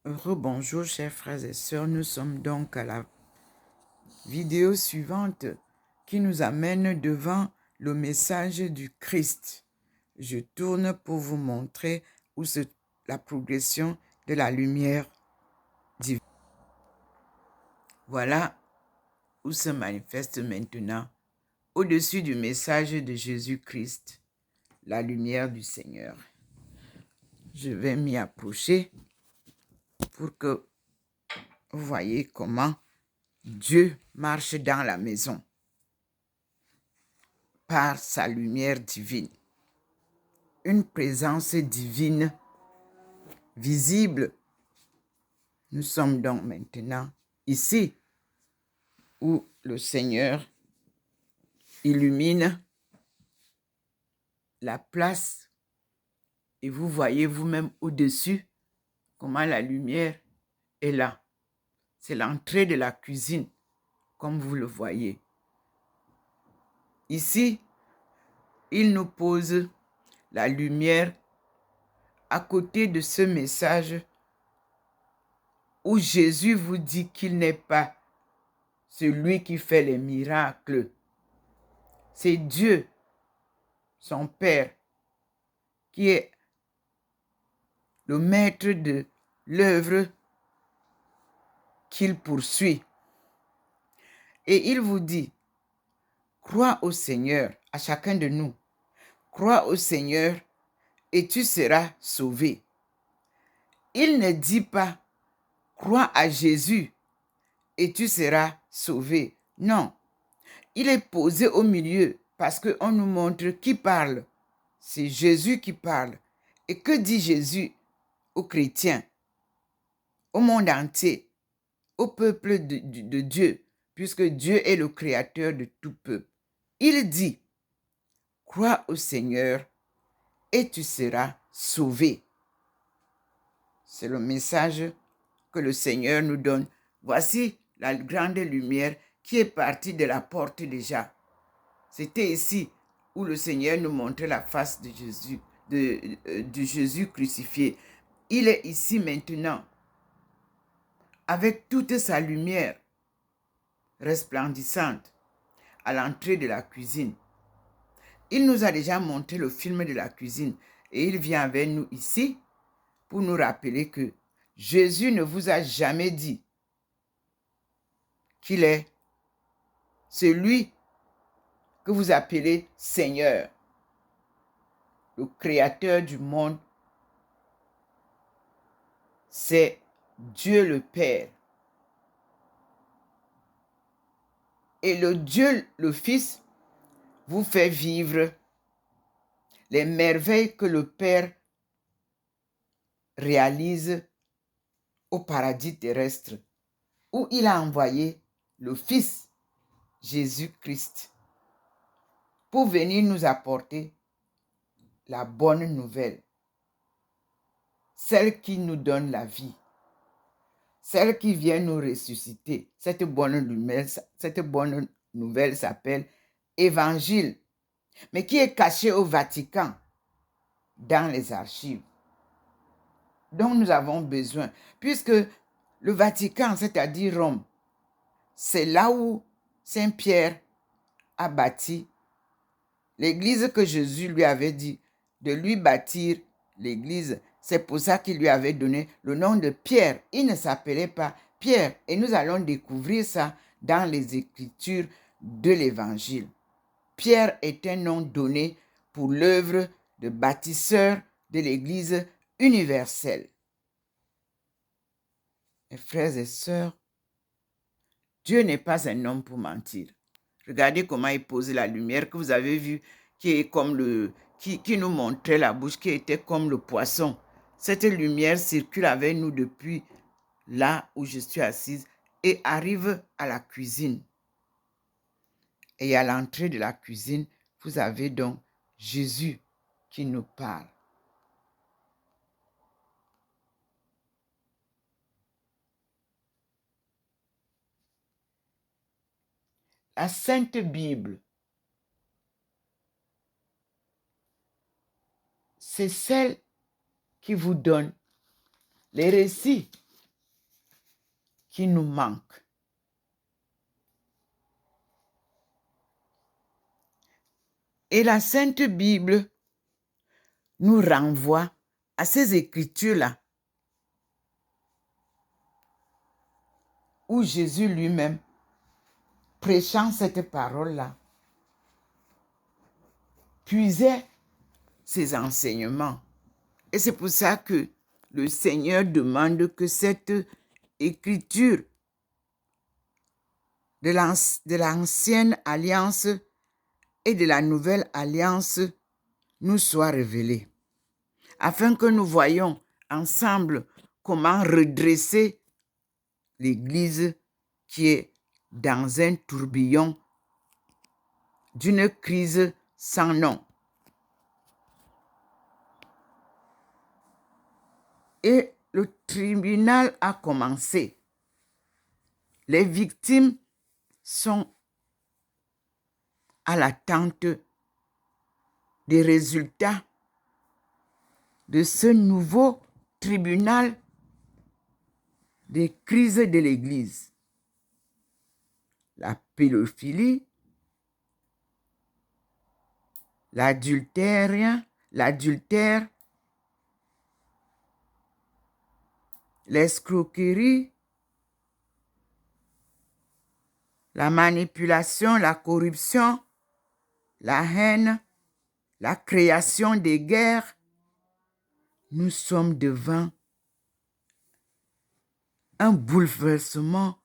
Rebonjour chers frères et sœurs, nous sommes donc à la vidéo suivante qui nous amène devant le message du Christ. Je tourne pour vous montrer la progression de la lumière divine. Voilà où se manifeste maintenant, au-dessus du message de Jésus-Christ, la lumière du Seigneur. Je vais m'y approcher pour que vous voyez comment Dieu marche dans la maison par sa lumière divine. Une présence divine visible. Nous sommes donc maintenant ici où le Seigneur illumine la place et vous voyez vous-même au-dessus comment la lumière est là. C'est l'entrée de la cuisine, comme vous le voyez. Ici, il nous pose la lumière à côté de ce message où Jésus vous dit qu'il n'est pas celui qui fait les miracles. C'est Dieu, son Père, qui est le maître de l'œuvre qu'il poursuit. Et il vous dit, crois au Seigneur, à chacun de nous. Crois au Seigneur et tu seras sauvé. Il ne dit pas, crois à Jésus et tu seras sauvé. Non, il est posé au milieu parce qu'on nous montre qui parle. C'est Jésus qui parle. Et que dit Jésus aux chrétiens, au monde entier, au peuple de Dieu, puisque Dieu est le créateur de tout peuple? Il dit, crois au Seigneur et tu seras sauvé. C'est le message que le Seigneur nous donne. Voici la grande lumière qui est partie de la porte déjà. C'était ici où le Seigneur nous montrait la face de Jésus, de Jésus crucifié. Il est ici maintenant, avec toute sa lumière resplendissante, à l'entrée de la cuisine. Il nous a déjà montré le film de la cuisine et il vient avec nous ici pour nous rappeler que Jésus ne vous a jamais dit qu'il est celui que vous appelez Seigneur, le créateur du monde. C'est Dieu le Père. Et le Dieu le Fils vous fait vivre les merveilles que le Père réalise au paradis terrestre, où il a envoyé le Fils, Jésus-Christ, pour venir nous apporter la bonne nouvelle, celle qui nous donne la vie, celle qui vient nous ressusciter. Cette bonne nouvelle s'appelle Évangile, mais qui est cachée au Vatican, dans les archives, dont nous avons besoin, puisque le Vatican, c'est-à-dire Rome, c'est là où Saint Pierre a bâti l'église que Jésus lui avait dit de lui bâtir l'église. C'est pour ça qu'il lui avait donné le nom de Pierre. Il ne s'appelait pas Pierre. Et nous allons découvrir ça dans les Écritures de l'Évangile. Pierre est un nom donné pour l'œuvre de bâtisseur de l'église universelle. Mes frères et sœurs, Dieu n'est pas un homme pour mentir. Regardez comment il pose la lumière que vous avez vue, qui est comme qui nous montrait la bouche, qui était comme le poisson. Cette lumière circule avec nous depuis là où je suis assise et arrive à la cuisine. Et à l'entrée de la cuisine, vous avez donc Jésus qui nous parle. La Sainte Bible, c'est celle qui vous donne les récits qui nous manque. Et la Sainte Bible nous renvoie à ces écritures-là, où Jésus lui-même, prêchant cette parole-là, puisait ses enseignements. Et c'est pour ça que le Seigneur demande que cette écriture de l'ancienne alliance et de la nouvelle alliance nous soit révélée, afin que nous voyions ensemble comment redresser l'Église qui est dans un tourbillon d'une crise sans nom. Et le tribunal a commencé. Les victimes sont à l'attente des résultats de ce nouveau tribunal des crises de l'Église. La pédophilie, l'adultère, l'escroquerie, la manipulation, la corruption, la haine, la création des guerres. Nous sommes devant un bouleversement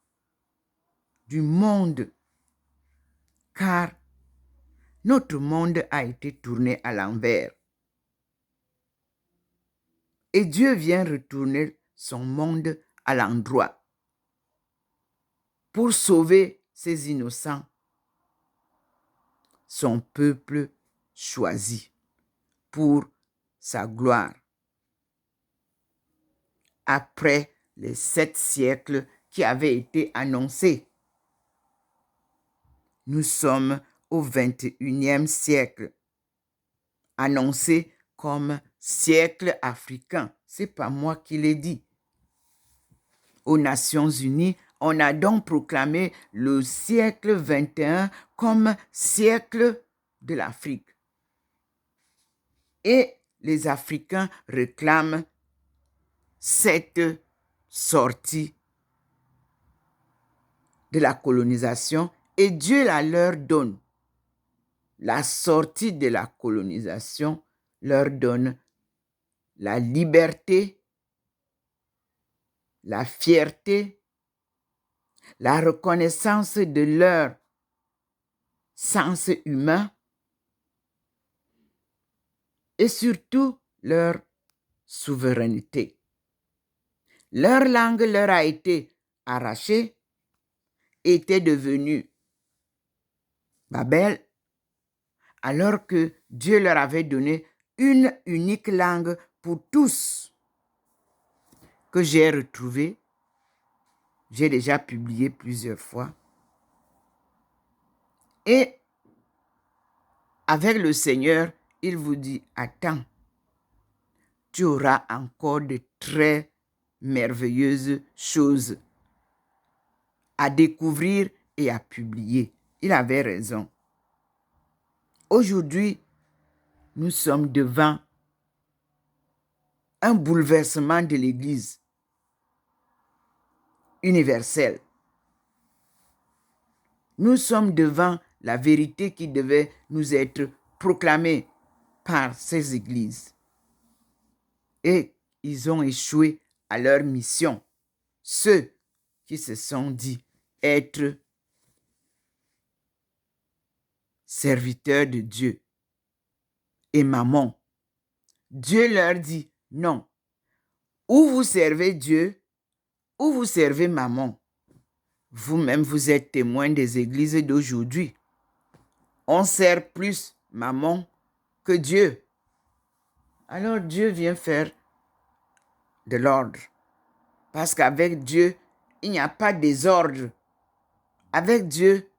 du monde, car notre monde a été tourné à l'envers. Et Dieu vient retourner son monde à l'endroit pour sauver ses innocents, son peuple choisi pour sa gloire. Après les 7 siècles qui avaient été annoncés, nous sommes au 21e siècle, annoncé comme siècle africain. Ce n'est pas moi qui l'ai dit. Aux Nations Unies, on a donc proclamé le siècle 21 comme siècle de l'Afrique. Et les Africains réclament cette sortie de la colonisation et Dieu la leur donne. La sortie de la colonisation leur donne la liberté, la fierté, la reconnaissance de leur sens humain et surtout leur souveraineté. Leur langue leur a été arrachée, était devenue Babel, alors que Dieu leur avait donné une unique langue pour tous, que j'ai retrouvée. J'ai déjà publié plusieurs fois. Et avec le Seigneur, il vous dit, attends, tu auras encore de très merveilleuses choses à découvrir et à publier. Il avait raison. Aujourd'hui, nous sommes devant un bouleversement de l'Église universelle. Nous sommes devant la vérité qui devait nous être proclamée par ces églises. Et ils ont échoué à leur mission. Ceux qui se sont dit être serviteurs de Dieu et maman. Dieu leur dit non. Ou vous servez Dieu, ou vous servez maman. Vous-même, vous êtes témoin des églises d'aujourd'hui. On sert plus maman que Dieu. Alors Dieu vient faire de l'ordre. Parce qu'avec Dieu, il n'y a pas de désordre. Avec Dieu,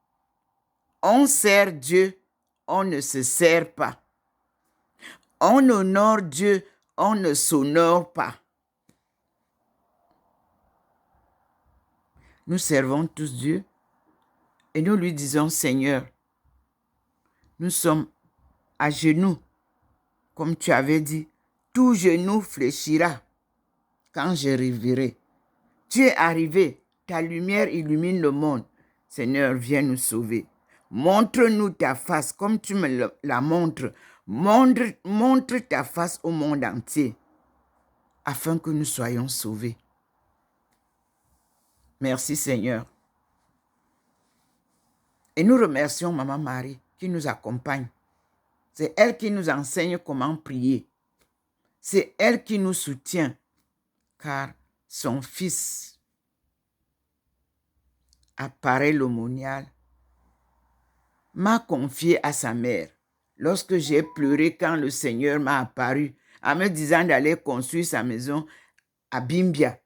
on sert Dieu, on ne se sert pas. On honore Dieu, on ne s'honore pas. nous servons tous Dieu et nous lui disons, Seigneur, nous sommes à genoux, comme tu avais dit, tout genou fléchira quand je reverrai. Tu es arrivé, ta lumière illumine le monde. Seigneur, viens nous sauver. Montre-nous ta face comme tu me la montres. Montre ta face au monde entier afin que nous soyons sauvés. Merci Seigneur. Et nous remercions Maman Marie qui nous accompagne. C'est elle qui nous enseigne comment prier. C'est elle qui nous soutient, car son fils apparaît l'aumônial, m'a confié à sa mère. Lorsque j'ai pleuré quand le Seigneur m'a apparu en me disant d'aller construire sa maison à Bimbia,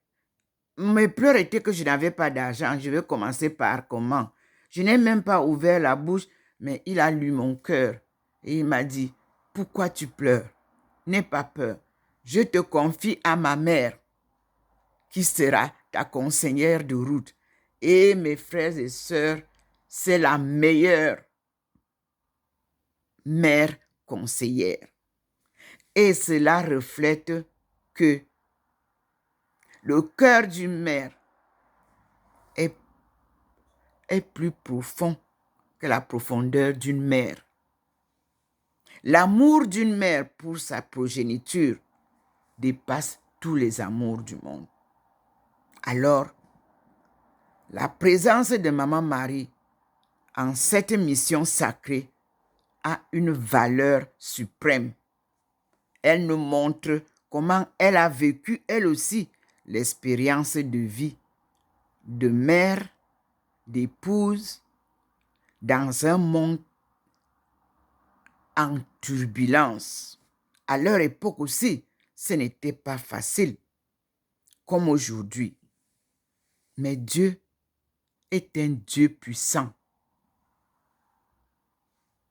mes pleurs étaient que je n'avais pas d'argent. Je vais commencer par comment? Je n'ai même pas ouvert la bouche, mais il a lu mon cœur et il m'a dit, pourquoi tu pleures? N'aie pas peur. Je te confie à ma mère qui sera ta conseillère de route. Et mes frères et sœurs, c'est la meilleure mère conseillère. Et cela reflète que le cœur d'une mère est plus profond que la profondeur d'une mère. L'amour d'une mère pour sa progéniture dépasse tous les amours du monde. Alors, la présence de Maman Marie en cette mission sacrée a une valeur suprême. Elle nous montre comment elle a vécu, elle aussi, l'expérience de vie de mère, d'épouse, dans un monde en turbulence. À leur époque aussi, ce n'était pas facile, comme aujourd'hui. Mais Dieu est un Dieu puissant,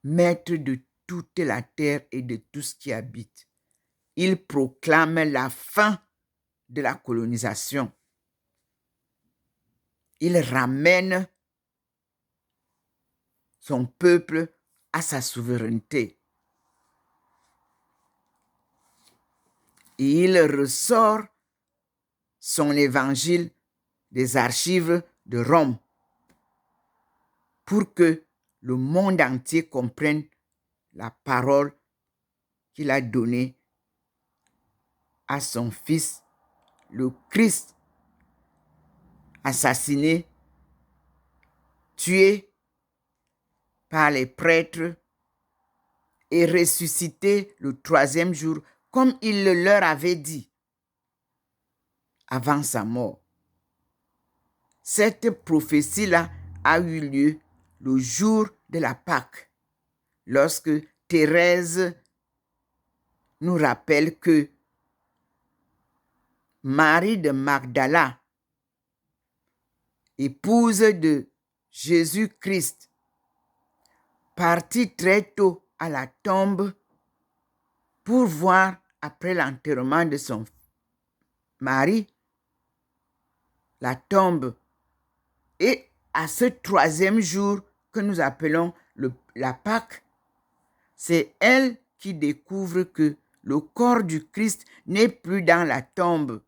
maître de toute la terre et de tout ce qui habite. Il proclame la fin de la colonisation. Il ramène son peuple à sa souveraineté. Et il ressort son évangile des archives de Rome pour que le monde entier comprenne la parole qu'il a donnée à son fils, le Christ, assassiné, tué par les prêtres et ressuscité le 3e jour, comme il le leur avait dit avant sa mort. Cette prophétie-là a eu lieu le jour de la Pâque, lorsque Thérèse nous rappelle que Marie de Magdala, épouse de Jésus-Christ, partit très tôt à la tombe pour voir, après l'enterrement de son mari, la tombe. Et à ce 3e jour que nous appelons la Pâque, c'est elle qui découvre que le corps du Christ n'est plus dans la tombe.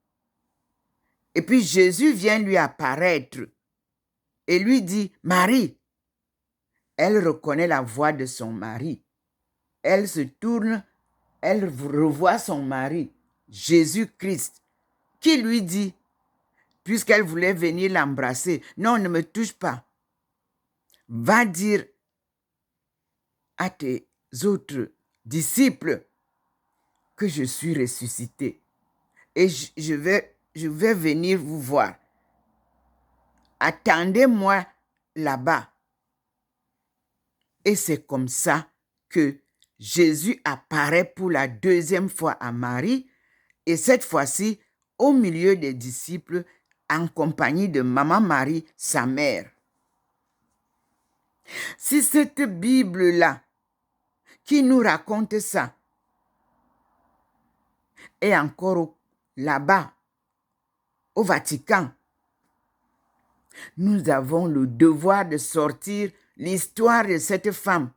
Et puis Jésus vient lui apparaître et lui dit, Marie. Elle reconnaît la voix de son mari. Elle se tourne, elle revoit son mari, Jésus-Christ, qui lui dit, puisqu'elle voulait venir l'embrasser, non, ne me touche pas. Va dire à tes autres disciples que je suis ressuscité et je vais venir vous voir. Attendez-moi là-bas. Et c'est comme ça que Jésus apparaît pour la 2e fois à Marie, et cette fois-ci au milieu des disciples en compagnie de Maman Marie, sa mère. Si cette Bible-là, qui nous raconte ça, est encore là-bas, au Vatican, Nous avons le devoir de sortir l'histoire de cette femme,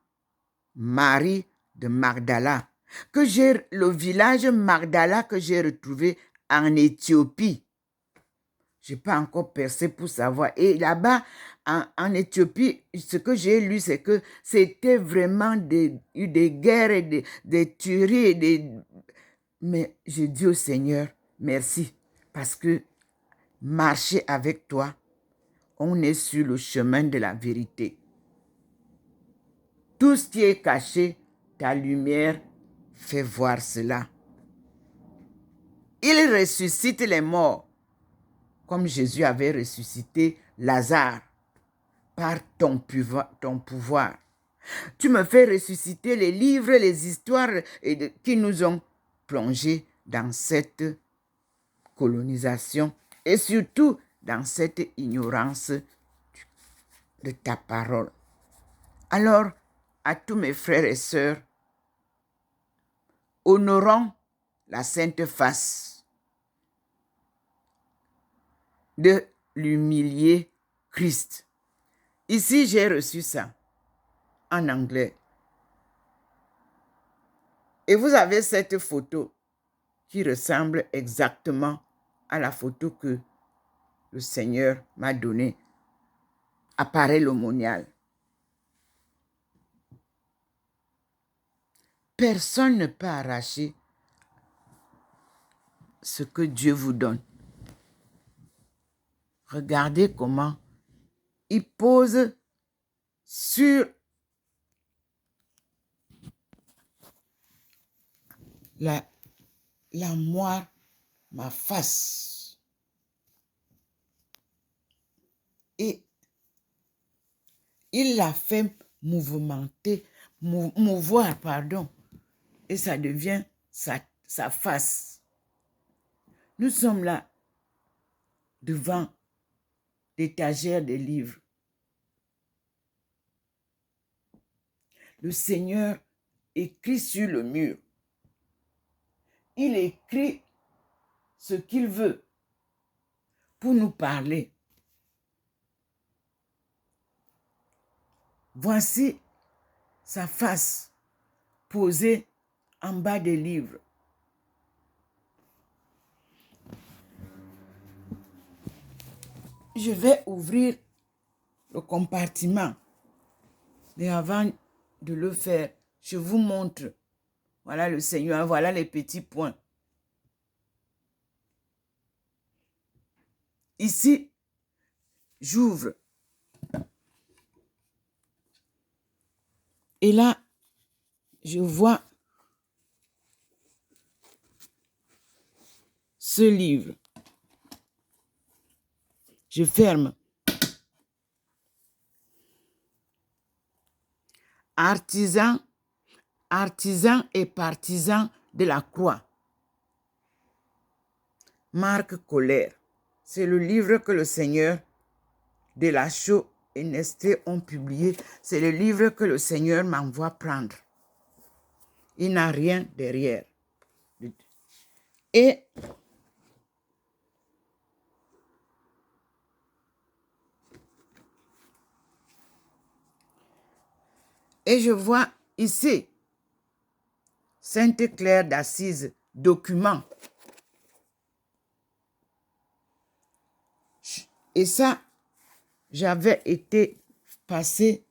Marie de Magdala, le village Magdala que j'ai retrouvé en Éthiopie. Je n'ai pas encore percé pour savoir. Et là-bas, en Éthiopie, ce que j'ai lu, c'est que c'était vraiment des guerres, et des tueries. Mais je dis au Seigneur, merci, parce que marcher avec toi, on est sur le chemin de la vérité. Tout ce qui est caché, ta lumière fait voir cela. Il ressuscite les morts, comme Jésus avait ressuscité Lazare par ton pouvoir. Tu me fais ressusciter les livres, les histoires qui nous ont plongés dans cette colonisation et surtout dans cette ignorance de ta parole. Alors, à tous mes frères et sœurs, honorons la sainte face de l'humilier Christ. Ici, j'ai reçu ça en anglais. Et vous avez cette photo qui ressemble exactement à la photo que le Seigneur m'a donnée. Appareil l'aumônial. Personne ne peut arracher ce que Dieu vous donne. Regardez comment il pose sur la moire ma face. Et il l'a fait mouvoir, pardon. Et ça devient sa face. Nous sommes là devant l'étagère des livres. Le Seigneur écrit sur le mur. Il écrit ce qu'il veut pour nous parler. Voici sa face posée en bas des livres. Je vais ouvrir le compartiment. Mais avant de le faire, je vous montre. Voilà le Seigneur, voilà les petits points. Ici, j'ouvre. Et là, je vois ce livre. Je ferme. Artisans et partisans de la croix. Marc Colère. C'est le livre que le Seigneur Delachaux et Nesté ont publié. C'est le livre que le Seigneur m'envoie prendre. Il n'a rien derrière. Et je vois ici Sainte Claire d'Assise, document. Et ça, j'avais été passer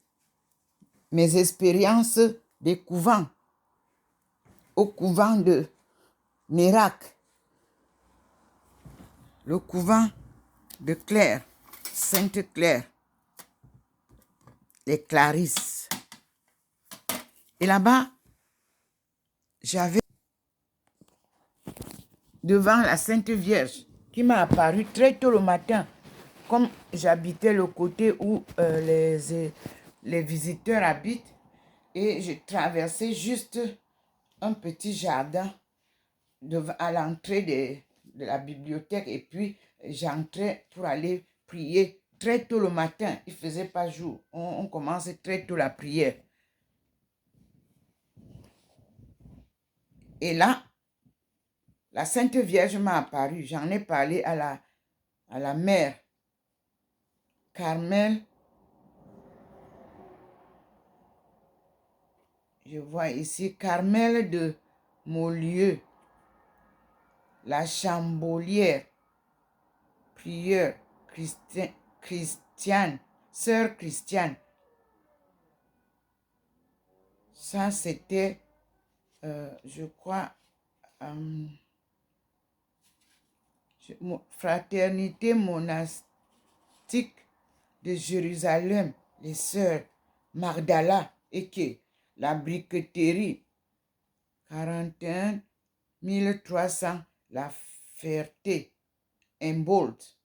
mes expériences des couvents au couvent de Nérac, le couvent de Claire, Sainte Claire, les Clarisses. Et là-bas, j'avais devant la Sainte Vierge qui m'a apparu très tôt le matin, comme j'habitais le côté où les visiteurs habitent, et je traversais juste un petit jardin à l'entrée de la bibliothèque, et puis j'entrais pour aller prier très tôt le matin. Il ne faisait pas jour. On commence très tôt la prière. Et là, la Sainte Vierge m'a apparu. J'en ai parlé à la mère Carmel. Je vois ici Carmel de Maulieu, la Chambolière, prieur Christiane, sœur Christiane. Ça, c'était, je crois, fraternité monastique de Jérusalem, les sœurs Magdala et que la briqueterie 41 300 La Ferté, Humboldt.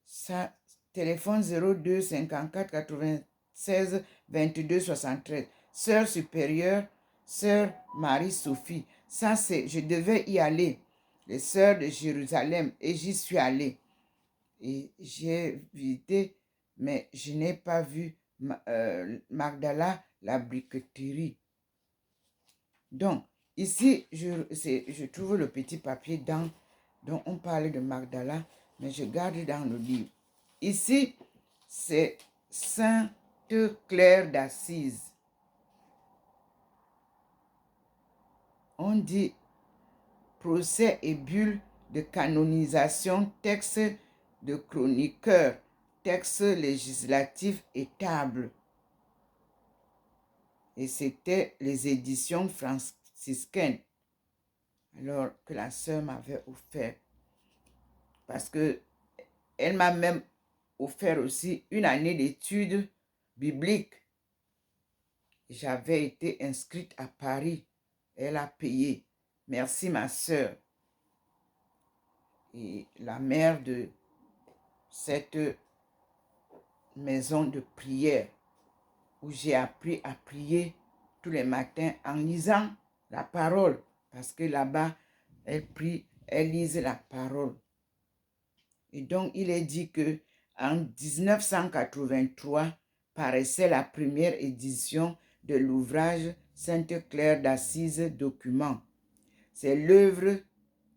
Ça, téléphone 02 54 96 22 73. Sœur supérieure, sœur Marie-Sophie. Ça, c'est, je devais y aller. Les sœurs de Jérusalem. Et j'y suis allée. Et j'ai visité, mais je n'ai pas vu Magdala, la briqueterie. Donc, ici, je trouve le petit papier dont on parle de Magdala, mais je garde dans le livre. Ici, c'est Sainte Claire d'Assise. On dit procès et bulle de canonisation, texte de chroniqueur, texte législatif et table. Et c'était les éditions franciscaines. Alors que la sœur m'avait offert. Parce que elle m'a même offert aussi une année d'études bibliques. J'avais été inscrite à Paris. Elle a payé. Merci ma sœur. Et la mère de cette maison de prière où j'ai appris à prier tous les matins en lisant la parole. Parce que là-bas, elle prie, elle lise la parole. Et donc, il est dit que en 1983 paraissait la première édition de l'ouvrage Sainte Claire d'Assise document. C'est l'œuvre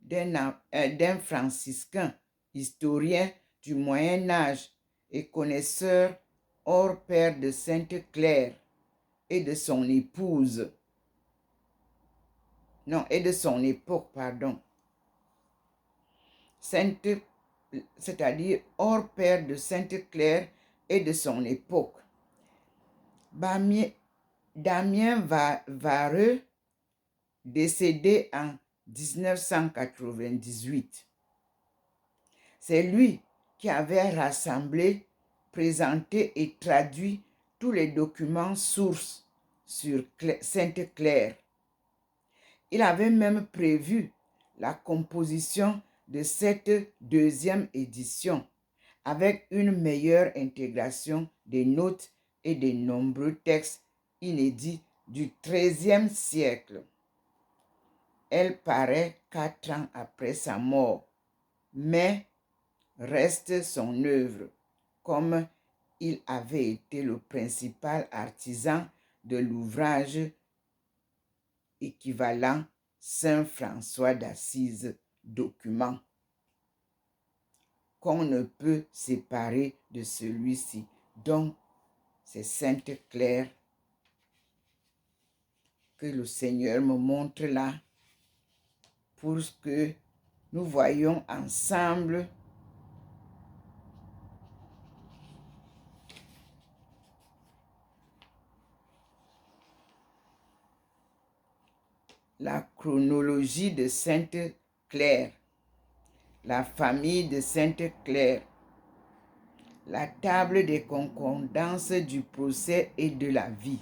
d'un franciscain, historien du Moyen Âge et connaisseur hors pair de Sainte Claire et de son épouse. Non, et de son époque, pardon. C'est-à-dire hors pair de Sainte Claire et de son époque. Damien Vareux, décédé en 1998. C'est lui qui avait rassemblé, présenté et traduit tous les documents sources sur Sainte Claire. Il avait même prévu la composition de cette deuxième édition avec une meilleure intégration des notes et des nombreux textes inédits du XIIIe siècle. Elle paraît 4 ans après sa mort, mais reste son œuvre, comme il avait été le principal artisan de l'ouvrage équivalent Saint François d'Assise document, qu'on ne peut séparer de celui-ci. Donc, c'est Sainte Claire que le Seigneur me montre là pour que nous voyions ensemble la chronologie de Sainte Claire, la famille de Sainte Claire, la table des concordances du procès et de la vie.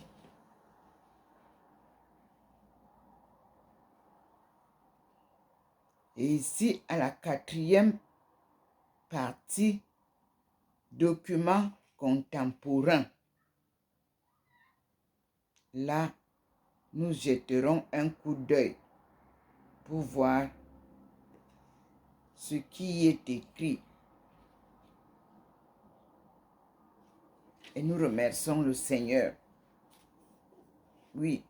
Et ici, à la 4e partie, documents contemporains. Là, nous jetterons un coup d'œil pour voir ce qui y est écrit. Et nous remercions le Seigneur. Oui.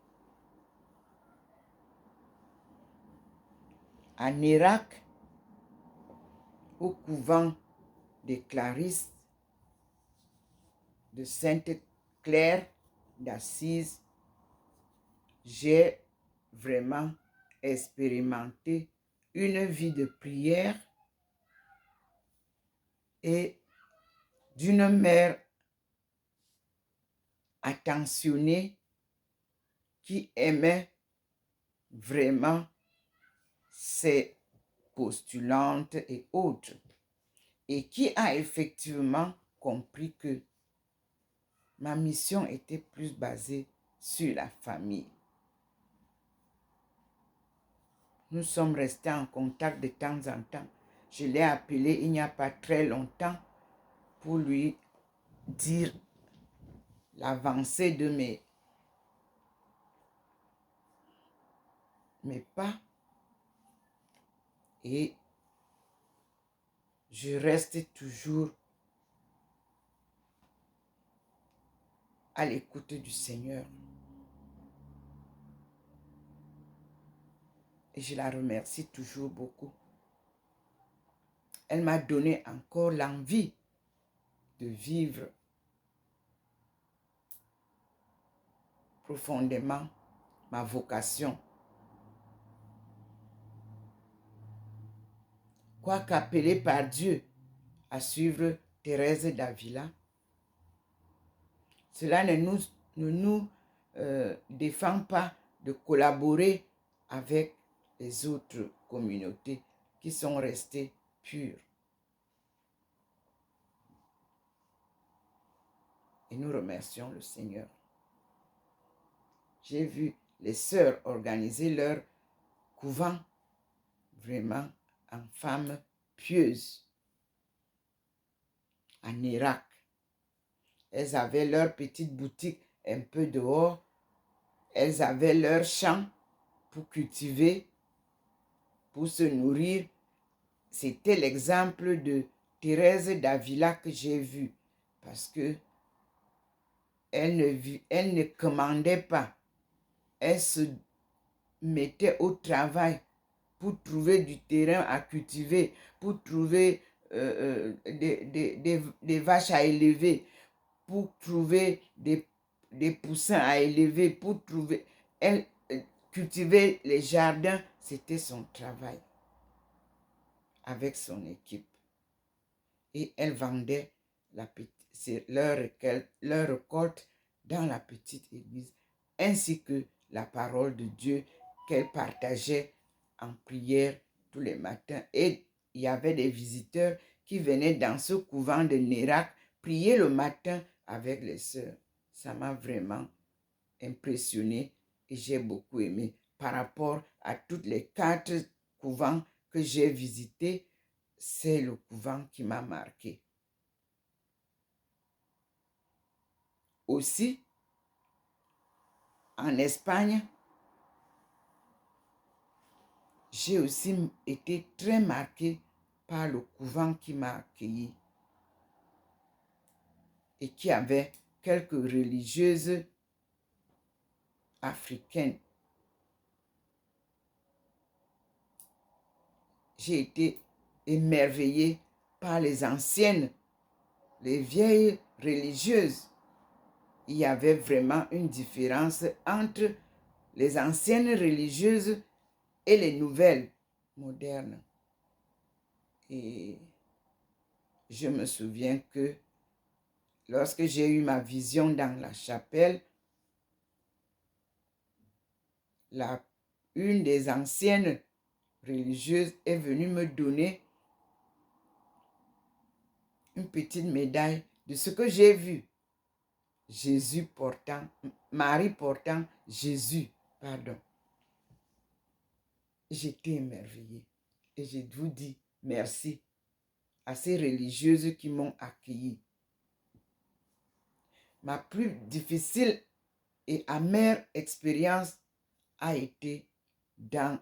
À Nérac, au couvent des Clarisses, de Sainte Claire d'Assise, j'ai vraiment expérimenté une vie de prière et d'une mère attentionnée qui aimait vraiment ses postulantes et autres, et qui a effectivement compris que ma mission était plus basée sur la famille. Nous sommes restés en contact de temps en temps. Je l'ai appelé il n'y a pas très longtemps pour lui dire l'avancée de mes pas. Et je reste toujours à l'écoute du Seigneur. Et je la remercie toujours beaucoup. Elle m'a donné encore l'envie de vivre profondément ma vocation. Quoique appelée par Dieu à suivre Thérèse d'Avila, cela ne nous défend pas de collaborer avec les autres communautés qui sont restées pures. Et nous remercions le Seigneur. J'ai vu les sœurs organiser leur couvent vraiment en femmes pieuses en Irak. Elles avaient leur petite boutique un peu dehors. Elles avaient leur champ pour cultiver, pour se nourrir. C'était l'exemple de Thérèse d'Avila que j'ai vu. Parce que elle ne commandait pas. Elle se mettait au travail pour trouver du terrain à cultiver, pour trouver des vaches à élever, pour trouver des poussins à élever, pour trouver... Elle cultiver les jardins, c'était son travail avec son équipe. Et elle vendait leur récolte dans la petite église, ainsi que la parole de Dieu qu'elle partageait en prière tous les matins. Et il y avait des visiteurs qui venaient dans ce couvent de Nérac prier le matin avec les sœurs. Ça m'a vraiment impressionné et j'ai beaucoup aimé. Par rapport à toutes les 4 couvents que j'ai visités, c'est le couvent qui m'a marqué. Aussi, en Espagne, j'ai aussi été très marqué par le couvent qui m'a accueilli et qui avait quelques religieuses africaines. J'ai été émerveillé par les anciennes, les vieilles religieuses. Il y avait vraiment une différence entre les anciennes religieuses et les nouvelles modernes. Et je me souviens que lorsque j'ai eu ma vision dans la chapelle, une des anciennes religieuses est venue me donner une petite médaille de ce que j'ai vu. Marie portant Jésus, pardon. J'étais émerveillée et je vous dis merci à ces religieuses qui m'ont accueilli. Ma plus difficile et amère expérience a été dans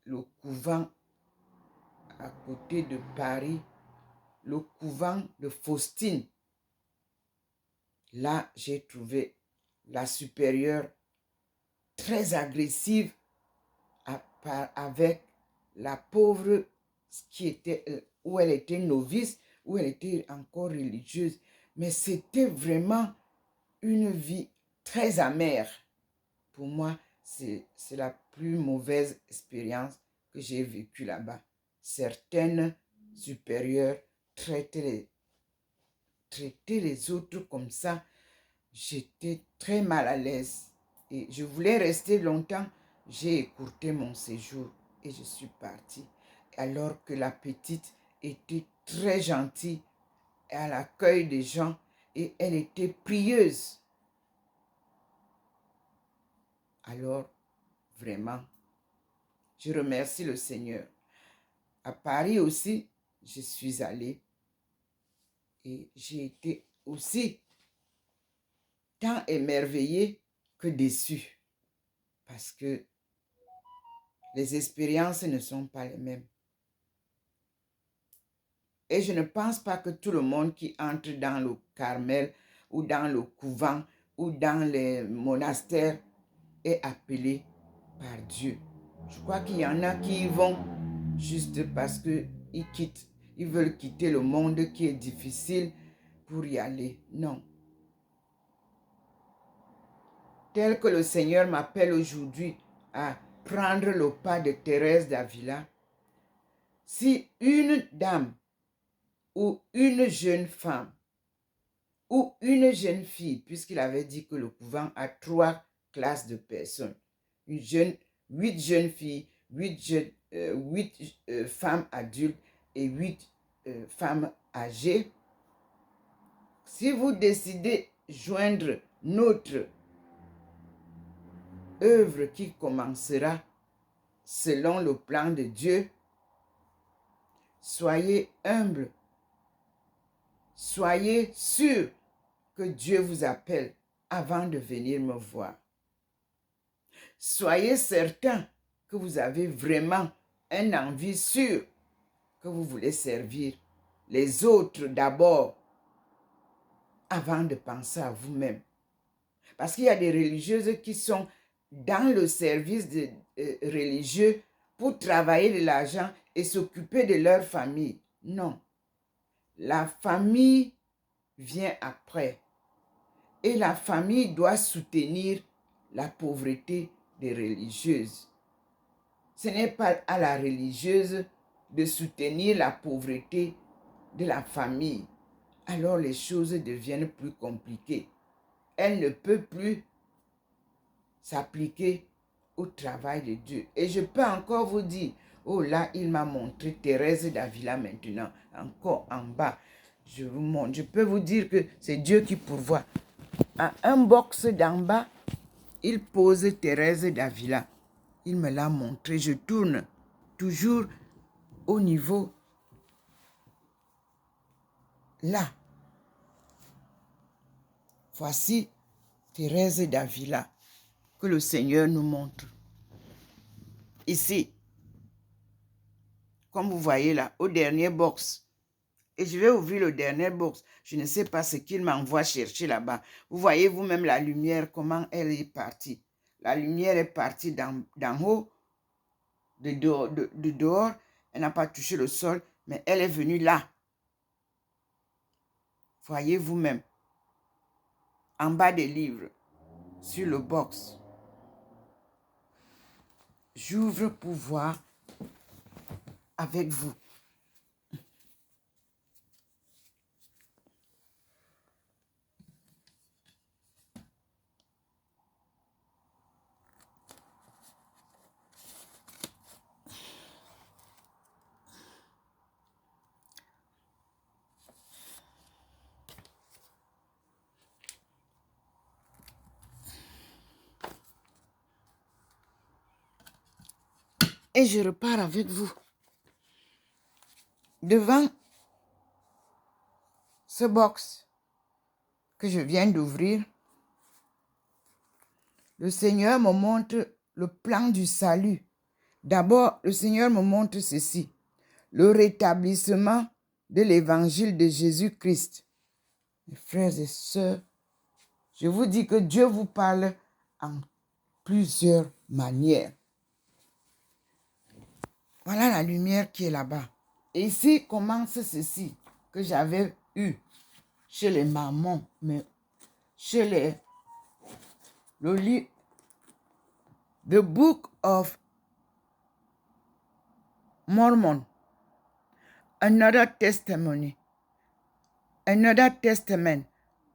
le couvent à côté de Paris, le couvent de Faustine. Là, j'ai trouvé la supérieure très agressive avec la pauvre qui était, où elle était novice, où elle était encore religieuse. Mais c'était vraiment une vie très amère. Pour moi, c'est la plus mauvaise expérience que j'ai vécue là-bas. Certaines supérieures traitaient les autres comme ça. J'étais très mal à l'aise. Et je voulais rester longtemps. J'ai écourté mon séjour et je suis partie. Alors que la petite était très gentille à l'accueil des gens et elle était prieuse. Alors, vraiment, je remercie le Seigneur. À Paris aussi, je suis allée et j'ai été aussi tant émerveillée que déçue parce que les expériences ne sont pas les mêmes. Et je ne pense pas que tout le monde qui entre dans le Carmel ou dans le couvent ou dans les monastères est appelé par Dieu. Je crois qu'il y en a qui y vont juste parce qu'ils veulent quitter le monde qui est difficile pour y aller. Non. Tel que le Seigneur m'appelle aujourd'hui à prendre le pas de Thérèse d'Avila, si une dame ou une jeune femme ou une jeune fille, puisqu'il avait dit que le couvent a 3 classes de personnes, 8 jeunes filles, 8 femmes adultes et 8 femmes âgées, si vous décidez joindre notre œuvre qui commencera selon le plan de Dieu, soyez humble, soyez sûr que Dieu vous appelle avant de venir me voir. Soyez certain que vous avez vraiment une envie sûre que vous voulez servir les autres d'abord avant de penser à vous-même. Parce qu'il y a des religieuses qui sont dans le service religieux pour travailler de l'argent et s'occuper de leur famille. Non. La famille vient après. Et la famille doit soutenir la pauvreté des religieuses. Ce n'est pas à la religieuse de soutenir la pauvreté de la famille. Alors les choses deviennent plus compliquées. Elle ne peut plus s'appliquer au travail de Dieu. Et je peux encore vous dire, oh là, il m'a montré Thérèse d'Avila maintenant, encore en bas. Je vous montre, je peux vous dire que c'est Dieu qui pourvoit. À un box d'en bas, il pose Thérèse d'Avila. Il me l'a montré, je tourne toujours au niveau là. Voici Thérèse d'Avila que le Seigneur nous montre. Ici, comme vous voyez là, au dernier box. Et je vais ouvrir le dernier box. Je ne sais pas ce qu'il m'envoie chercher là-bas. Vous voyez vous-même la lumière, comment elle est partie. La lumière est partie d'en haut, de dehors. Elle n'a pas touché le sol, mais elle est venue là. Voyez vous-même. En bas des livres, sur le box. J'ouvre pour voir avec vous. Et je repars avec vous. Devant ce box que je viens d'ouvrir, le Seigneur me montre le plan du salut. D'abord, le Seigneur me montre ceci. Le rétablissement de l'évangile de Jésus-Christ. Mes frères et sœurs, je vous dis que Dieu vous parle en plusieurs manières. Voilà la lumière qui est là-bas. Et ici commence ceci que j'avais eu. chez les Mormons, mais chez The Book of Mormon, another testament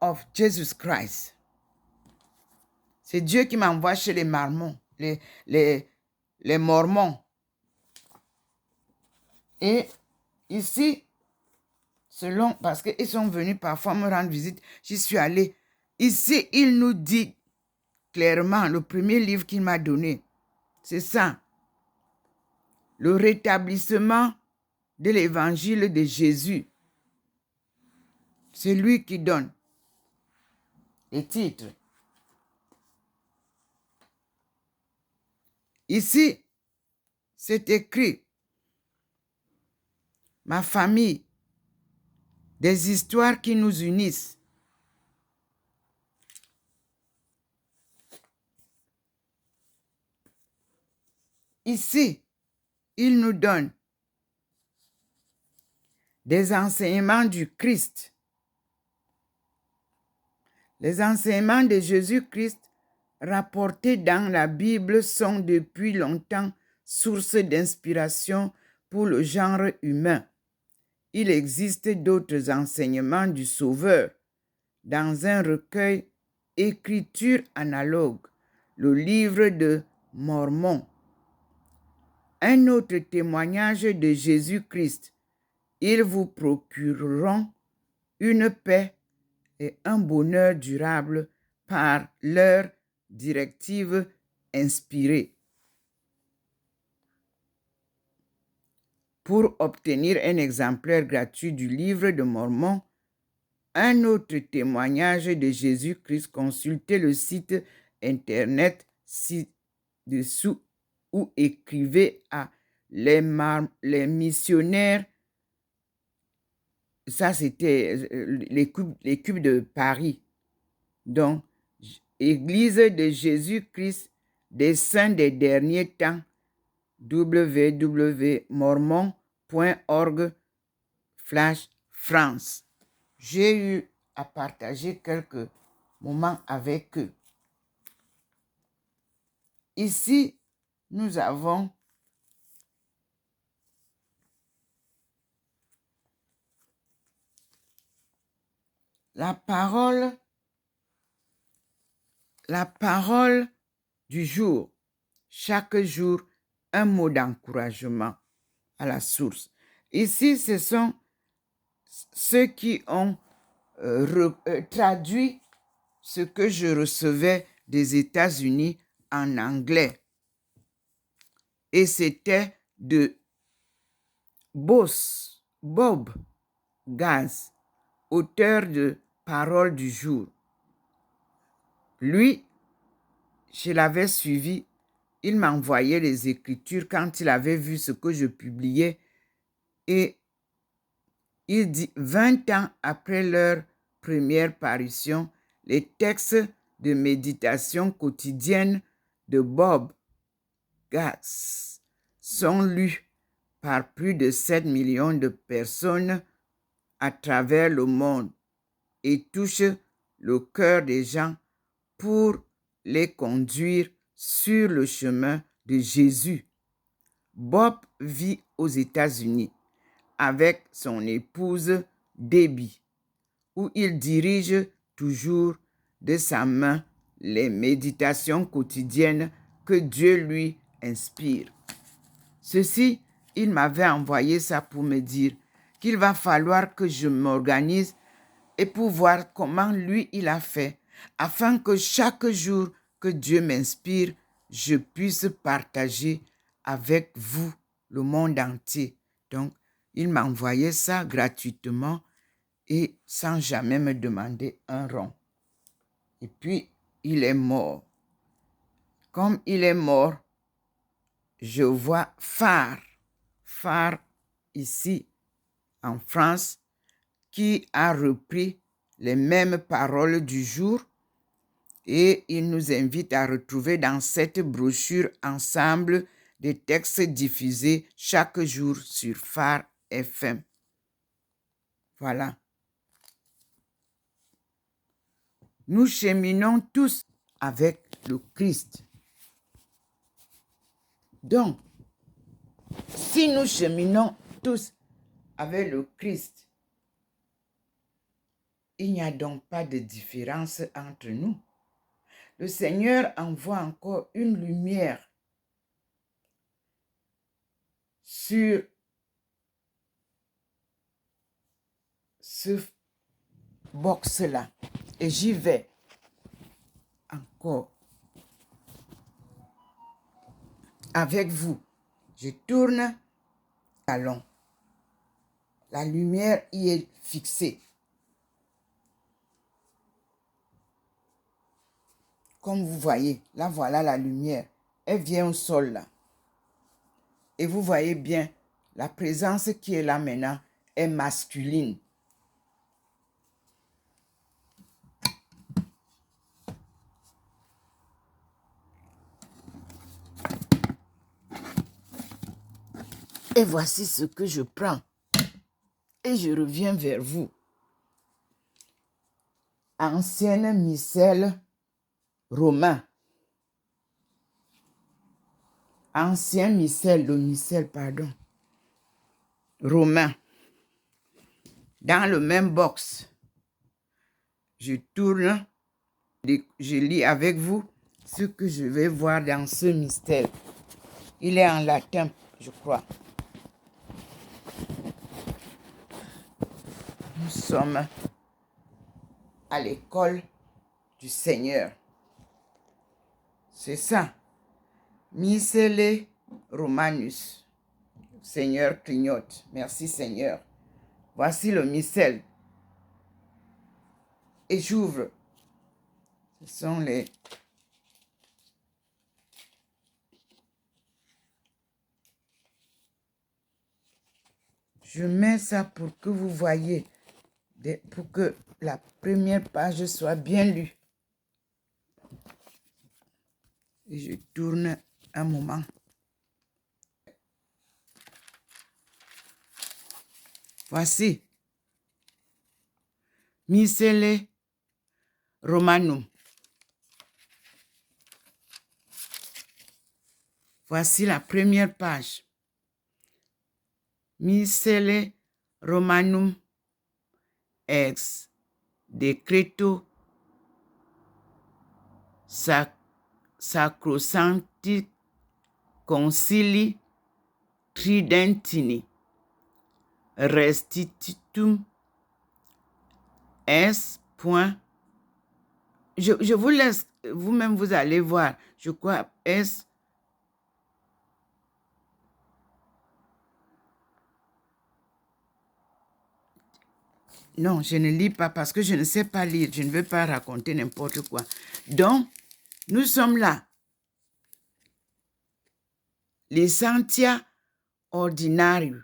of Jesus Christ. C'est Dieu qui m'envoie chez les Mormons, les Mormons. Et ici, parce qu'ils sont venus parfois me rendre visite, j'y suis allée. Ici, il nous dit clairement, le premier livre qu'il m'a donné, c'est ça. Le rétablissement de l'évangile de Jésus. C'est lui qui donne les titres. Ici, c'est écrit, ma famille, des histoires qui nous unissent. Ici, il nous donne des enseignements du Christ. Les enseignements de Jésus-Christ rapportés dans la Bible sont depuis longtemps source d'inspiration pour le genre humain. Il existe d'autres enseignements du Sauveur dans un recueil Écriture analogue, le livre de Mormon. Un autre témoignage de Jésus-Christ. Ils vous procureront une paix et un bonheur durable par leurs directives inspirées. Pour obtenir un exemplaire gratuit du livre de Mormon, un autre témoignage de Jésus-Christ, consultez le site internet ci-dessous ou écrivez à les missionnaires. Ça, c'était les cubes de Paris. Donc, Église de Jésus-Christ des Saints des derniers temps, www.mormon.org/France. J'ai eu à partager quelques moments avec eux. Ici, nous avons la parole du jour. Chaque jour, un mot d'encouragement à la source. Ici, ce sont ceux qui ont traduit ce que je recevais des États-Unis en anglais. Et c'était de Bob Gaz, auteur de Parole du jour. Lui, je l'avais suivi, il m'envoyait les écritures quand il avait vu ce que je publiais et il dit 20 ans après leur première parution, les textes de méditation quotidienne de Bob Gaz sont lus par plus de 7 millions de personnes à travers le monde et touchent le cœur des gens pour les conduire sur le chemin de Jésus. Bob vit aux États-Unis avec son épouse Debbie, où il dirige toujours de sa main les méditations quotidiennes que Dieu lui inspire. Ceci, il m'avait envoyé ça pour me dire qu'il va falloir que je m'organise et pour voir comment lui, il a fait, afin que chaque jour que Dieu m'inspire, je puisse partager avec vous le monde entier. Donc, il m'a envoyé ça gratuitement et sans jamais me demander un rond. Et puis, il est mort. Comme il est mort, je vois Phare ici en France, qui a repris les mêmes paroles du jour et il nous invite à retrouver dans cette brochure ensemble des textes diffusés chaque jour sur Phare FM. Voilà. Nous cheminons tous avec le Christ. Donc, si nous cheminons tous avec le Christ, il n'y a donc pas de différence entre nous. Le Seigneur envoie encore une lumière sur ce box-là. Et j'y vais encore avec vous. Je tourne talon. La lumière y est fixée. Comme vous voyez, là voilà la lumière. Elle vient au sol là. Et vous voyez bien, la présence qui est là maintenant est masculine. Et voici ce que je prends. Et je reviens vers vous. Ancienne missel romain. Ancien missel, le missel, pardon. Romain. Dans le même box. Je tourne, je lis avec vous ce que je vais voir dans ce mystère. Il est en latin, je crois. Nous sommes à l'école du Seigneur. C'est ça. Missele Romanus. Seigneur clignote. Merci Seigneur. Voici le missel. Et j'ouvre. Ce sont les... Je mets ça pour que vous voyez, pour que la première page soit bien lue. Et je tourne un moment. Voici. Missele Romanum. Voici la première page. Missele Romanum ex decreto sacrosancti concili tridentini restitutum S. Je vous laisse, vous-même vous allez voir, je crois S. Non, je ne lis pas parce que je ne sais pas lire, je ne veux pas raconter n'importe quoi. Donc, nous sommes là. Les Santia Ordinario,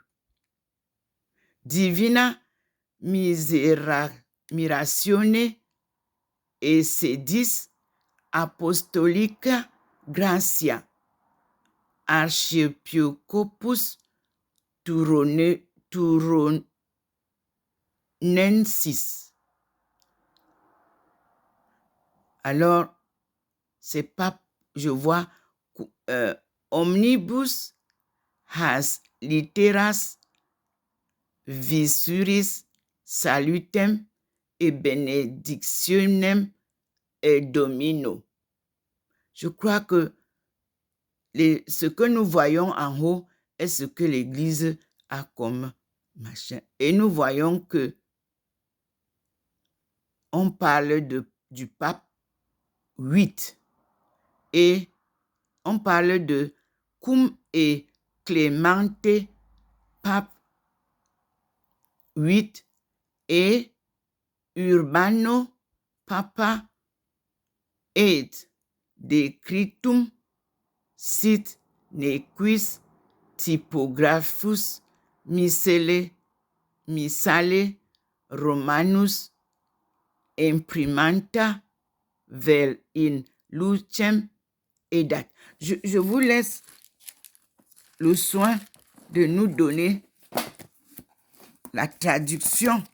Divina Miseratione e Sedis Apostolica Gracia, Archiepiscopus Turonensis. Alors, c'est pas, je vois, omnibus has litteras visuris salutem et benedictionem et domino. Je crois que ce que nous voyons en haut est ce que l'Église a comme machin. Et nous voyons que on parle du pape 8 et on parle de cum et Clemente pape 8 et Urbano papa 8 decretum sit nequis typographus missale Romanus imprimanta vel in lucem edat. Je vous laisse le soin de nous donner la traduction.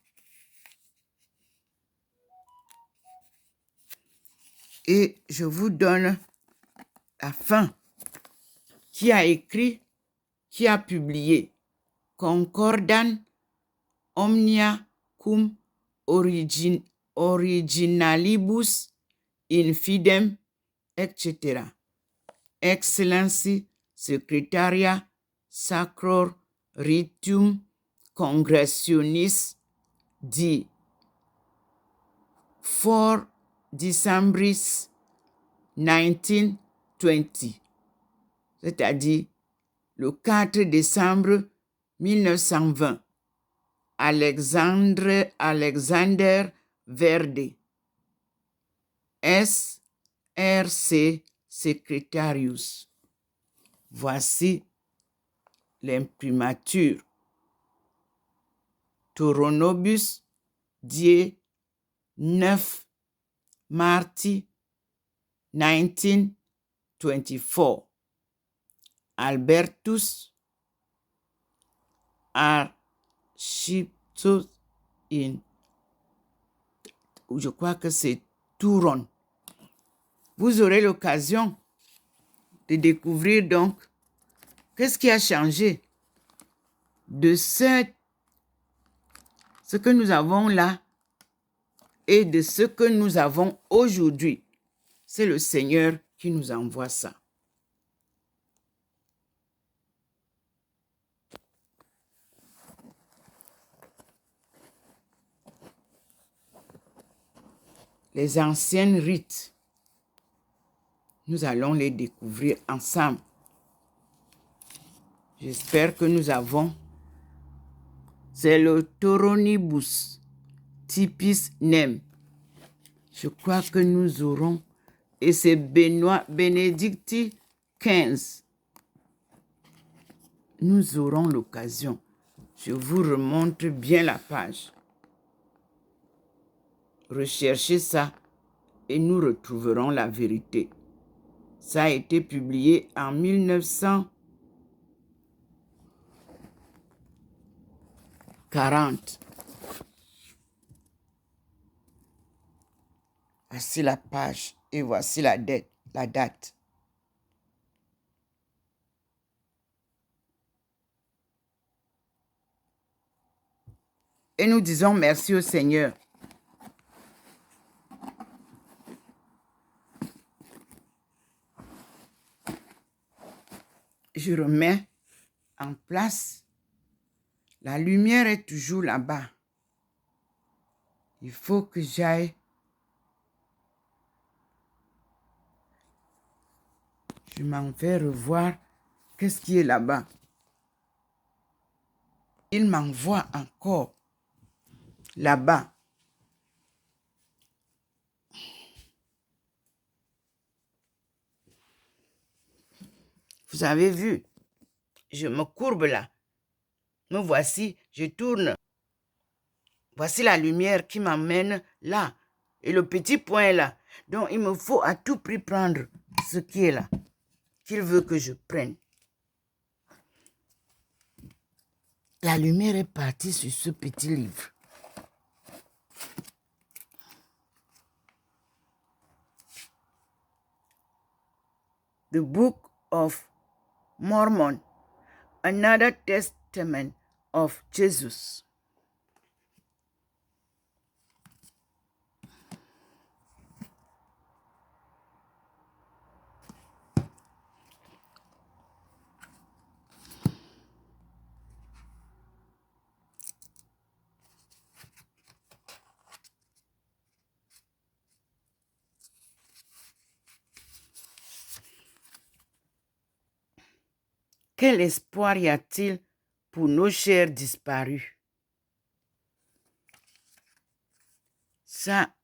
Et je vous donne la fin. Qui a écrit, qui a publié Concordam omnia cum originalibus infidem, etc. Excellency Secretaria Sacror Ritium Congressionis di 4 Decembris 1920, c'est-à-dire le 4 décembre 1920, Alexander Verde, SRC Secretarius. Voici l'imprimature. Toronobus die 9 Marti 1924. Albertus Archiptos in, je crois que c'est Touron. Vous aurez l'occasion de découvrir donc qu'est-ce qui a changé de ce que nous avons là et de ce que nous avons aujourd'hui. C'est le Seigneur qui nous envoie ça. Les anciennes rites, nous allons les découvrir ensemble. J'espère que nous avons. C'est le Toronibus Typis Nem. Je crois que nous aurons. Et c'est Bénédicti 15. Nous aurons l'occasion. Je vous remonte bien la page. Recherchez ça et nous retrouverons la vérité. Ça a été publié en 1940. Voici la page et voici la date. Et nous disons merci au Seigneur. Je remets en place. La lumière est toujours là-bas. Il faut que j'aille. Je m'en vais revoir qu'est-ce qui est là-bas. Il m'envoie encore là-bas. Vous avez vu, je me courbe là. Me voici, je tourne. Voici la lumière qui m'amène là. Et le petit point est là. Donc, il me faut à tout prix prendre ce qui est là. Qu'il veut que je prenne. La lumière est partie sur ce petit livre. The Book of Mormon, Another Testament of Jesus. Quel espoir y a-t-il pour nos chers disparus? Ça,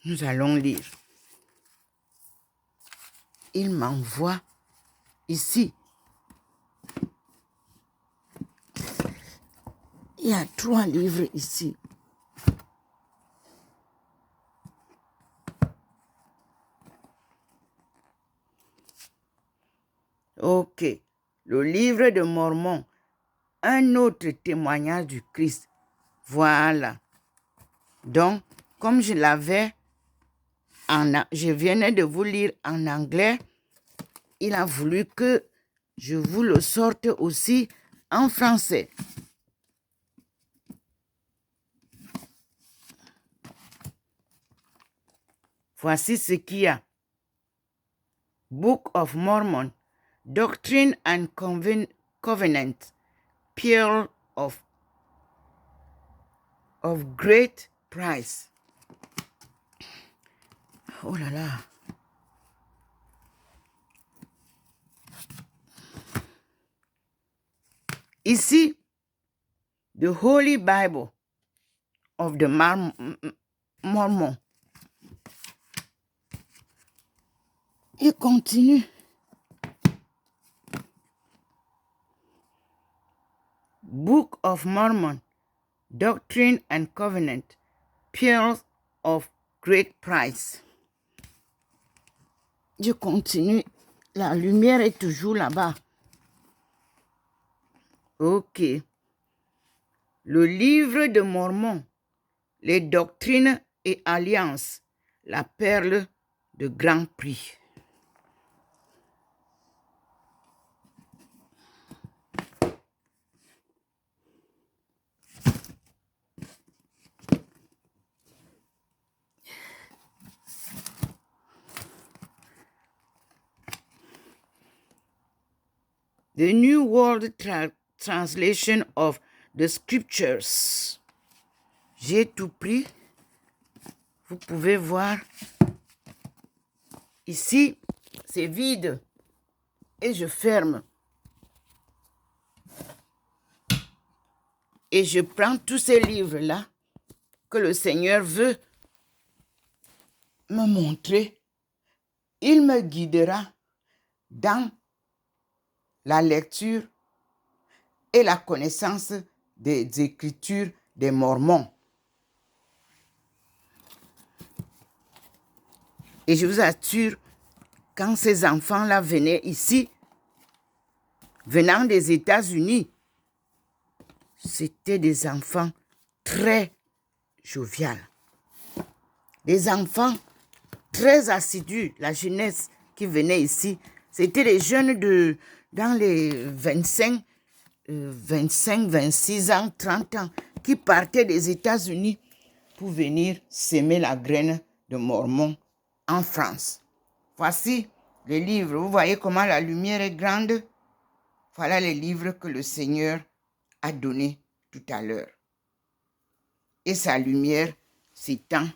nous allons lire. Il m'envoie ici. Il y a 3 livres ici. Ok. Le livre de Mormon. Un autre témoignage du Christ. Voilà. Donc, comme je venais de vous lire en anglais, il a voulu que je vous le sorte aussi en français. Voici ce qu'il y a. Book of Mormon, Doctrine and Covenant, Pearl of Great Price. Oh là là. Ici, the Holy Bible of the Mormon. Il continue. Book of Mormon, Doctrine and Covenant, Pearls of Great Price. Je continue. La lumière est toujours là-bas. Ok. Le livre de Mormon, les doctrines et alliances, la perle de grand prix. The New World Translation of the Scriptures. J'ai tout pris. Vous pouvez voir. Ici, c'est vide. Et je ferme. Et je prends tous ces livres-là que le Seigneur veut me montrer. Il me guidera dans la lecture et la connaissance des Écritures des Mormons. Et je vous assure, quand ces enfants-là venaient ici, venant des États-Unis, c'était des enfants très joviaux. Des enfants très assidus. La jeunesse qui venait ici, c'était des jeunes dans les 25, 26 ans, 30 ans, qui partaient des États-Unis pour venir s'aimer la graine de Mormon en France. Voici les livres. Vous voyez comment la lumière est grande? Voilà les livres que le Seigneur a donnés tout à l'heure. Et sa lumière s'étend,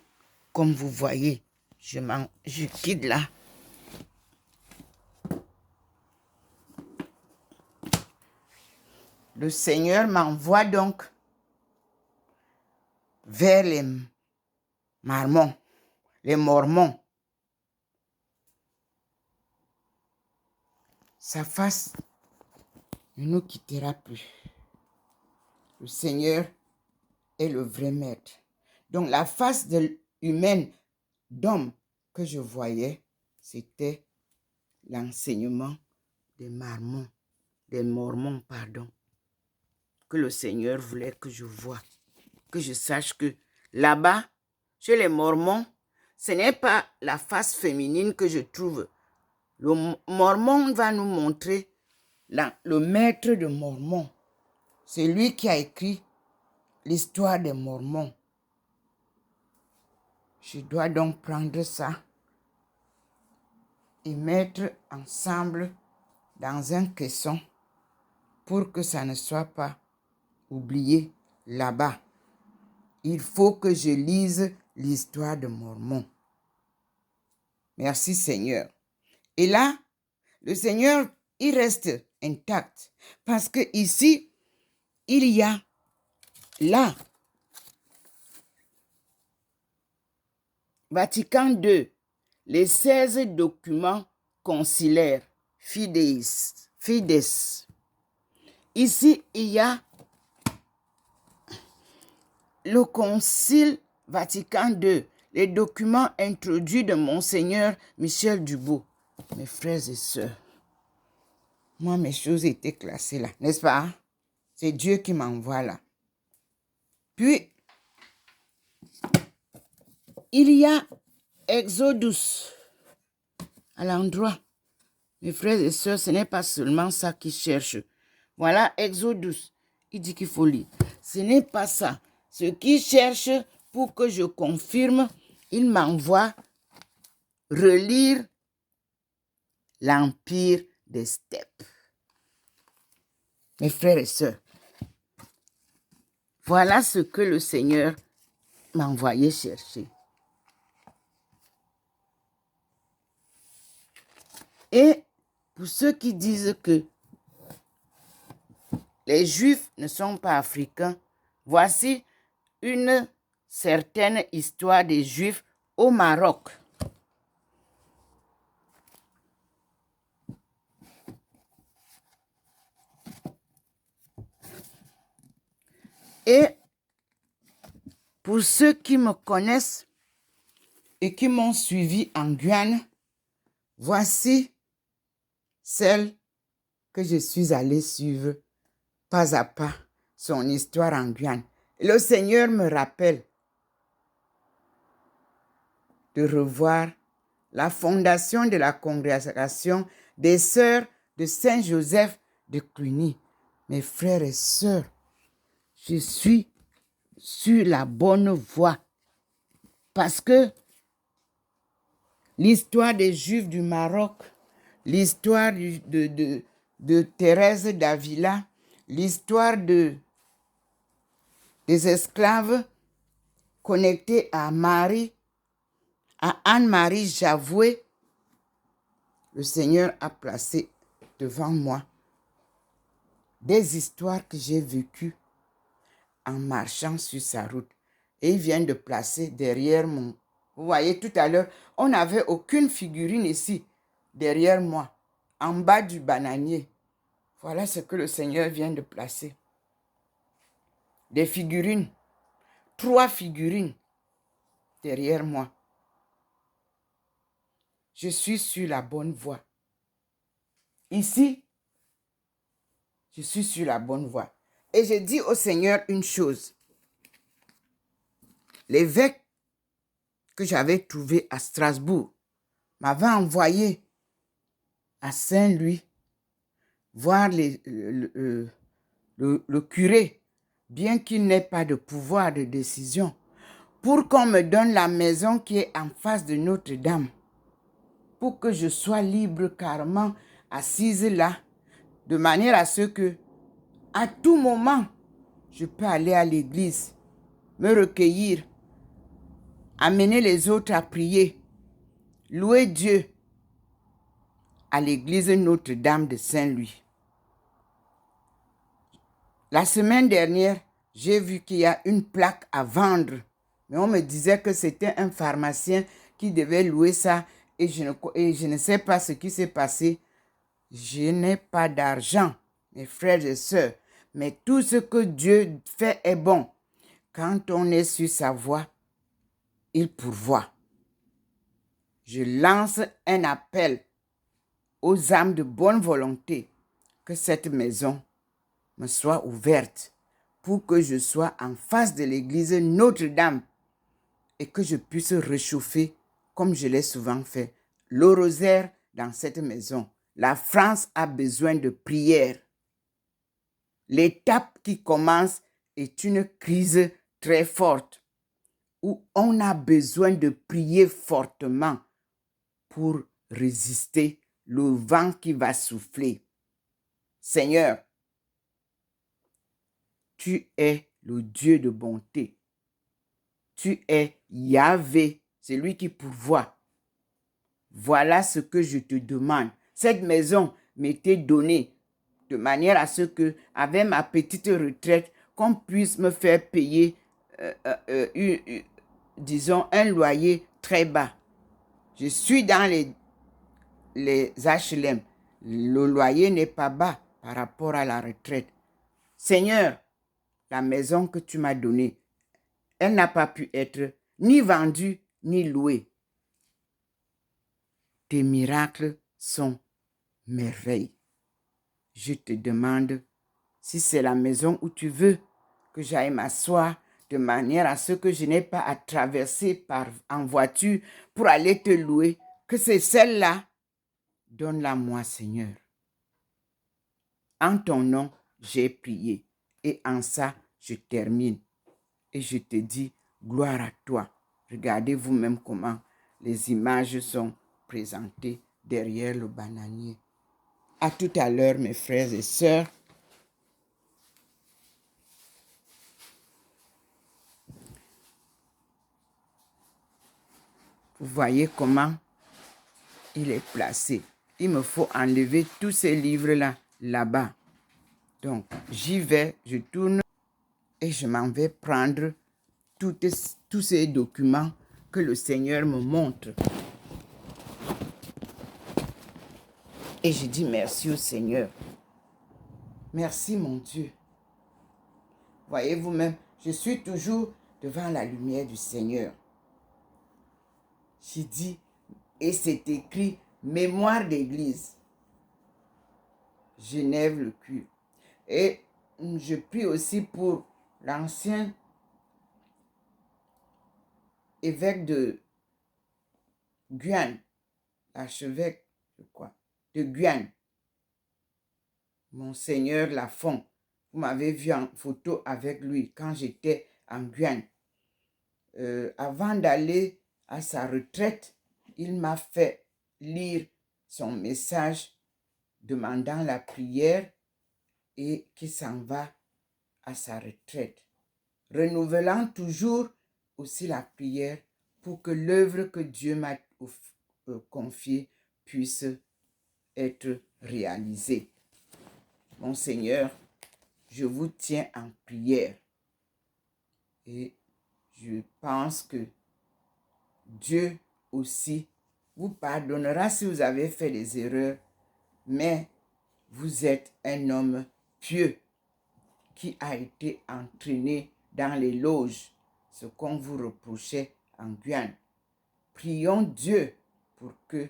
comme vous voyez. Je quitte là. Le Seigneur m'envoie donc vers les Mormons. Les Mormons. Sa face ne nous quittera plus. Le Seigneur est le vrai maître. Donc la face humaine d'homme que je voyais, c'était l'enseignement des Mormons, que le Seigneur voulait que je voie, que je sache que là-bas, chez les Mormons, ce n'est pas la face féminine que je trouve. Le Mormon va nous montrer le maître de Mormon. C'est lui qui a écrit l'histoire des Mormons. Je dois donc prendre ça et mettre ensemble dans un caisson pour que ça ne soit pas oublié là-bas. Il faut que je lise l'histoire de Mormon. Merci Seigneur. Et là, le Seigneur, il reste intact parce que ici, il y a là, Vatican II, les 16 documents concilaires, Fides. Ici, il y a le Concile Vatican II, les documents introduits de Monseigneur Michel Dubout. Mes frères et sœurs, moi, mes choses étaient classées là, n'est-ce pas? C'est Dieu qui m'envoie là. Puis, Il y a Exodus à l'endroit. Mes frères et sœurs, ce n'est pas seulement ça qu'ils cherchent. Voilà Exodus. Il dit qu'il faut lire. Ce n'est pas ça. Ce qu'ils cherchent, pour que je confirme, il m'envoie relire l'Empire des steppes. Mes frères et sœurs, voilà ce que le Seigneur m'a envoyé chercher. Et pour ceux qui disent que les Juifs ne sont pas africains, voici une certaine histoire des Juifs au Maroc. Et pour ceux qui me connaissent et qui m'ont suivi en Guyane, voici celle que je suis allée suivre pas à pas, son histoire en Guyane. Le Seigneur me rappelle de revoir la fondation de la congrégation des sœurs de Saint-Joseph de Cluny. Mes frères et sœurs, je suis sur la bonne voie parce que l'histoire des Juifs du Maroc, l'histoire de Thérèse d'Avila, l'histoire des esclaves connectés à Marie, à Anne-Marie Javoué, le Seigneur a placé devant moi des histoires que j'ai vécues en marchant sur sa route. Et il vient de placer derrière mon... Vous voyez, tout à l'heure, on n'avait aucune figurine ici, derrière moi, en bas du bananier. Voilà ce que le Seigneur vient de placer. Des figurines, 3 figurines derrière moi. Je suis sur la bonne voie. Ici, je suis sur la bonne voie. Et j'ai dit au Seigneur une chose. L'évêque que j'avais trouvé à Strasbourg m'avait envoyé à Saint-Louis voir le curé, bien qu'il n'ait pas de pouvoir de décision, pour qu'on me donne la maison qui est en face de Notre-Dame, pour que je sois libre carrément assise là, de manière à ce que, à tout moment, je peux aller à l'église, me recueillir, amener les autres à prier, louer Dieu à l'église Notre-Dame de Saint-Louis. La semaine dernière, j'ai vu qu'il y a une plaque à vendre, mais on me disait que c'était un pharmacien qui devait louer ça et je ne sais pas ce qui s'est passé. Je n'ai pas d'argent, mes frères et sœurs, mais tout ce que Dieu fait est bon. Quand on est sur sa voie, il pourvoit. Je lance un appel aux âmes de bonne volonté que cette maison me soit ouverte pour que je sois en face de l'église Notre-Dame et que je puisse réchauffer, comme je l'ai souvent fait, le rosaire dans cette maison. La France a besoin de prière. L'étape qui commence est une crise très forte où on a besoin de prier fortement pour résister le vent qui va souffler. Seigneur, tu es le Dieu de bonté. Tu es Yahvé, c'est lui qui pourvoit. Voilà ce que je te demande. Cette maison m'était donnée de manière à ce que, avec ma petite retraite, qu'on puisse me faire payer, disons, un loyer très bas. Je suis dans les HLM. Le loyer n'est pas bas par rapport à la retraite. Seigneur, la maison que tu m'as donnée, elle n'a pas pu être ni vendue ni louée. Tes miracles sont merveilles. Je te demande si c'est la maison où tu veux que j'aille m'asseoir de manière à ce que je n'ai pas à traverser en voiture pour aller te louer, que c'est celle-là, donne-la moi, Seigneur. En ton nom, j'ai prié. Et en ça, je termine. Et je te dis, gloire à toi. Regardez vous-même comment les images sont présentées derrière le bananier. À tout à l'heure, mes frères et sœurs. Vous voyez comment il est placé. Il me faut enlever tous ces livres-là, là-bas. Donc, j'y vais, je tourne et je m'en vais prendre tous ces documents que le Seigneur me montre. Et je dis merci au Seigneur. Merci mon Dieu. Voyez vous-même, je suis toujours devant la lumière du Seigneur. J'ai dit, et c'est écrit, mémoire d'église. Genève le cure. Et je prie aussi pour l'ancien évêque de Guyane, archevêque, je crois, de Guyane, Monseigneur Lafont. Vous m'avez vu en photo avec lui quand j'étais en Guyane. Avant d'aller à sa retraite, il m'a fait lire son message demandant la prière et qu'il s'en va à sa retraite, renouvelant toujours aussi la prière pour que l'œuvre que Dieu m'a confiée puisse être réalisée. Mon Seigneur, je vous tiens en prière et je pense que Dieu aussi vous pardonnera si vous avez fait des erreurs, mais vous êtes un homme pieux qui a été entraîné dans les loges, ce qu'on vous reprochait en Guyane. Prions Dieu pour que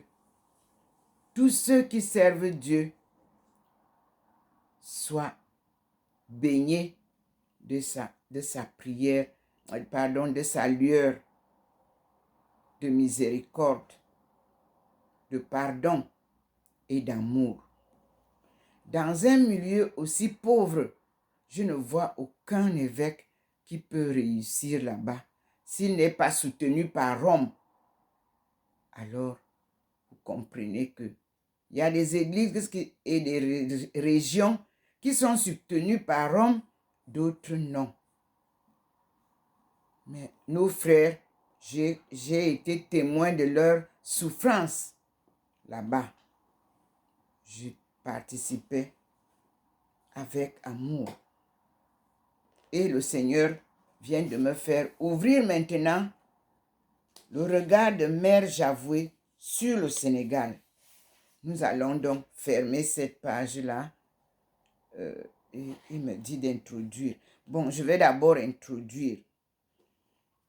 tous ceux qui servent Dieu soient baignés de sa prière, de sa lueur de miséricorde, de pardon et d'amour. Dans un milieu aussi pauvre, je ne vois aucun évêque qui peut réussir là-bas s'il n'est pas soutenu par Rome. Alors, vous comprenez que il y a des églises et des régions qui sont soutenues par Rome, d'autres non. Mais nos frères, j'ai été témoin de leur souffrance là-bas. Je participais avec amour. Et le Seigneur vient de me faire ouvrir maintenant le regard de Mère Javoué sur le Sénégal. Nous allons donc fermer cette page-là. Et il me dit d'introduire. Bon, je vais d'abord introduire.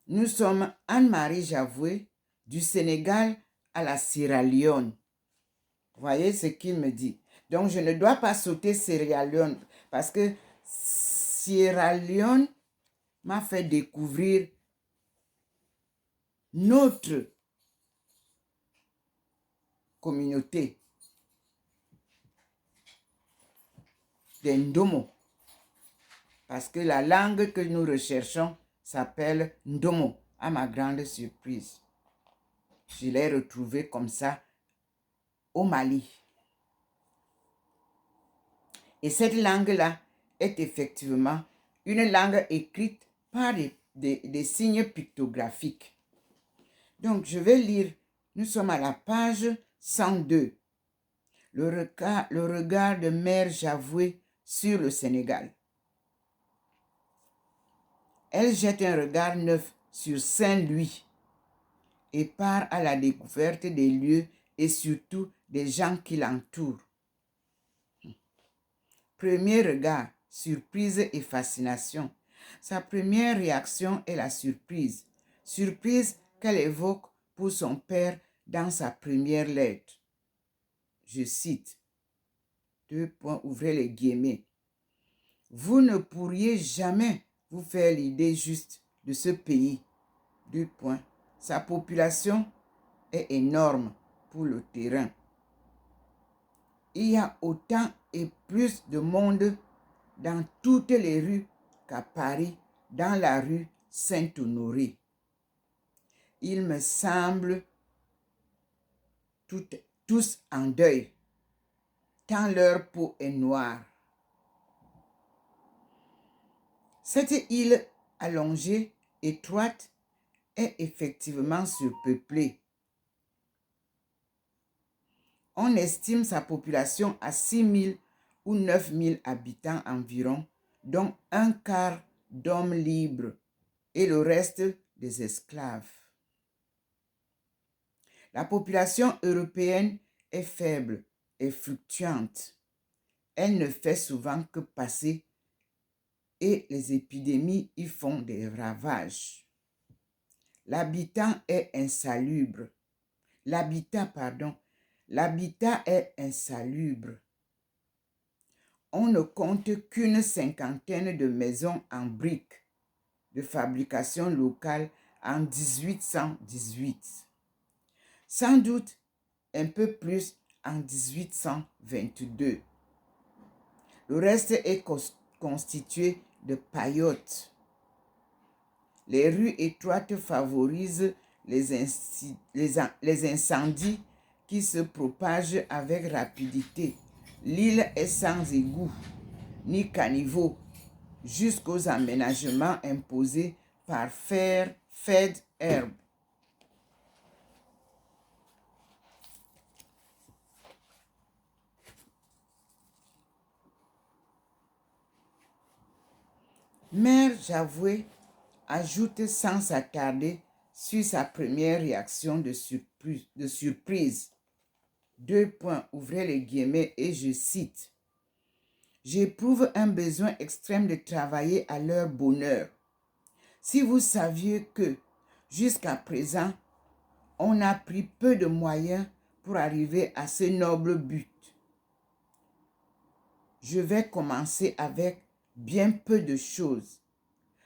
Nous sommes Anne-Marie Javoué du Sénégal à la Sierra Leone. Voyez ce qu'il me dit. Donc, je ne dois pas sauter Sierra Leone parce que Sierra Leone m'a fait découvrir notre communauté des Ndomo. Parce que la langue que nous recherchons s'appelle Ndomo, à ma grande surprise. Je l'ai retrouvée comme ça au Mali. Et cette langue-là est effectivement une langue écrite par des signes pictographiques. Donc, je vais lire. Nous sommes à la page 102. Le regard de Mère Javoué sur le Sénégal. Elle jette un regard neuf sur Saint-Louis et part à la découverte des lieux et surtout des gens qui l'entourent. Premier regard, surprise et fascination. Sa première réaction est la surprise. Surprise qu'elle évoque pour son père dans sa première lettre. Je cite, ouvrez les guillemets. Vous ne pourriez jamais vous faire l'idée juste de ce pays. Deux points. Sa population est énorme pour le terrain. Il y a autant et plus de monde dans toutes les rues qu'à Paris, dans la rue Saint-Honoré. Il me semble tous en deuil, tant leur peau est noire. Cette île allongée, étroite, est effectivement surpeuplée. On estime sa population à 6 000 ou 9 000 habitants environ, dont un quart d'hommes libres et le reste des esclaves. La population européenne est faible et fluctuante. Elle ne fait souvent que passer et les épidémies y font des ravages. L'habitat est insalubre. L'habitat est insalubre. On ne compte qu'une cinquantaine de maisons en briques de fabrication locale en 1818. Sans doute un peu plus en 1822. Le reste est constitué de paillotes. Les rues étroites favorisent les incendies qui se propagent avec rapidité. L'île est sans égouts ni caniveaux jusqu'aux aménagements imposés par Fed-Herb. Mère Javoué ajoute sans s'attarder sur sa première réaction de surprise. Deux points, ouvrez les guillemets, et je cite. J'éprouve un besoin extrême de travailler à leur bonheur. Si vous saviez que, jusqu'à présent, on a pris peu de moyens pour arriver à ce noble but. Je vais commencer avec bien peu de choses,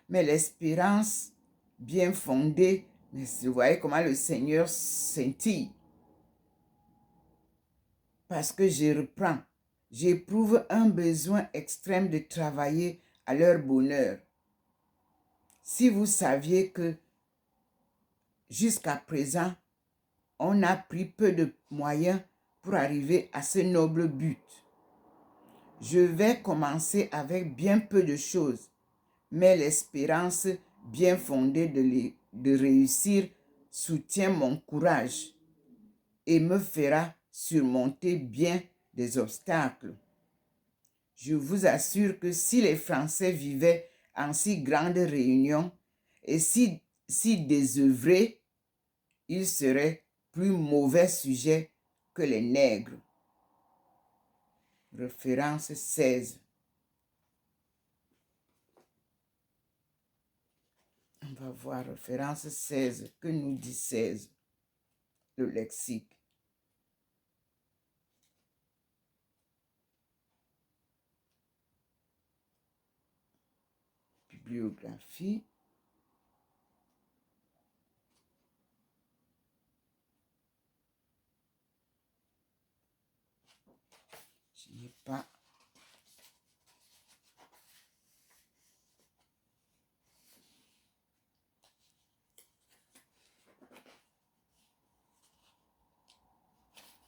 mais l'espérance bien fondée, mais vous voyez comment le Seigneur scintille. Parce que je reprends, j'éprouve un besoin extrême de travailler à leur bonheur. Si vous saviez que jusqu'à présent, on a pris peu de moyens pour arriver à ce noble but. Je vais commencer avec bien peu de choses, mais l'espérance bien fondée de réussir soutient mon courage et me fera surmonter bien des obstacles. Je vous assure que si les Français vivaient en si grande réunion et si désœuvrés, ils seraient plus mauvais sujets que les nègres. Référence 16. On va voir référence 16. Que nous dit 16? Le lexique. Bibliographie. Je n'ai pas.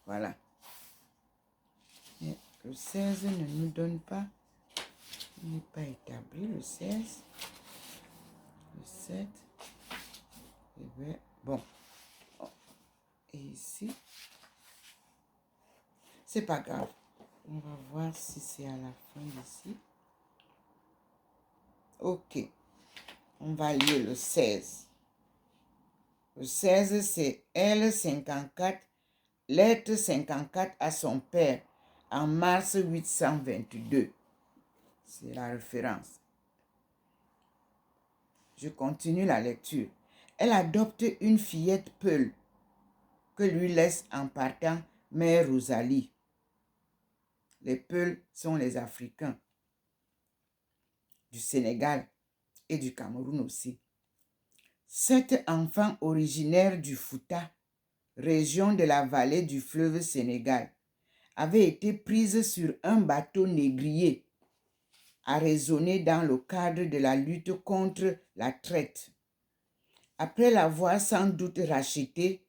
Voilà. Et le 16 ne nous donne pas. Il n'est pas établi, le 16. Le 7. Et bien, bon. Et ici. C'est pas grave. On va voir si c'est à la fin d'ici. Ok. On va lire le 16. Le 16, c'est L54, lettre 54 à son père, en mars 822. C'est la référence. Je continue la lecture. Elle adopte une fillette Peul que lui laisse en partant mère Rosalie. Les Peuls sont les Africains du Sénégal et du Cameroun aussi. Cet enfant originaire du Fouta, région de la vallée du fleuve Sénégal, avait été prise sur un bateau négrier à raisonner dans le cadre de la lutte contre la traite. Après l'avoir sans doute rachetée,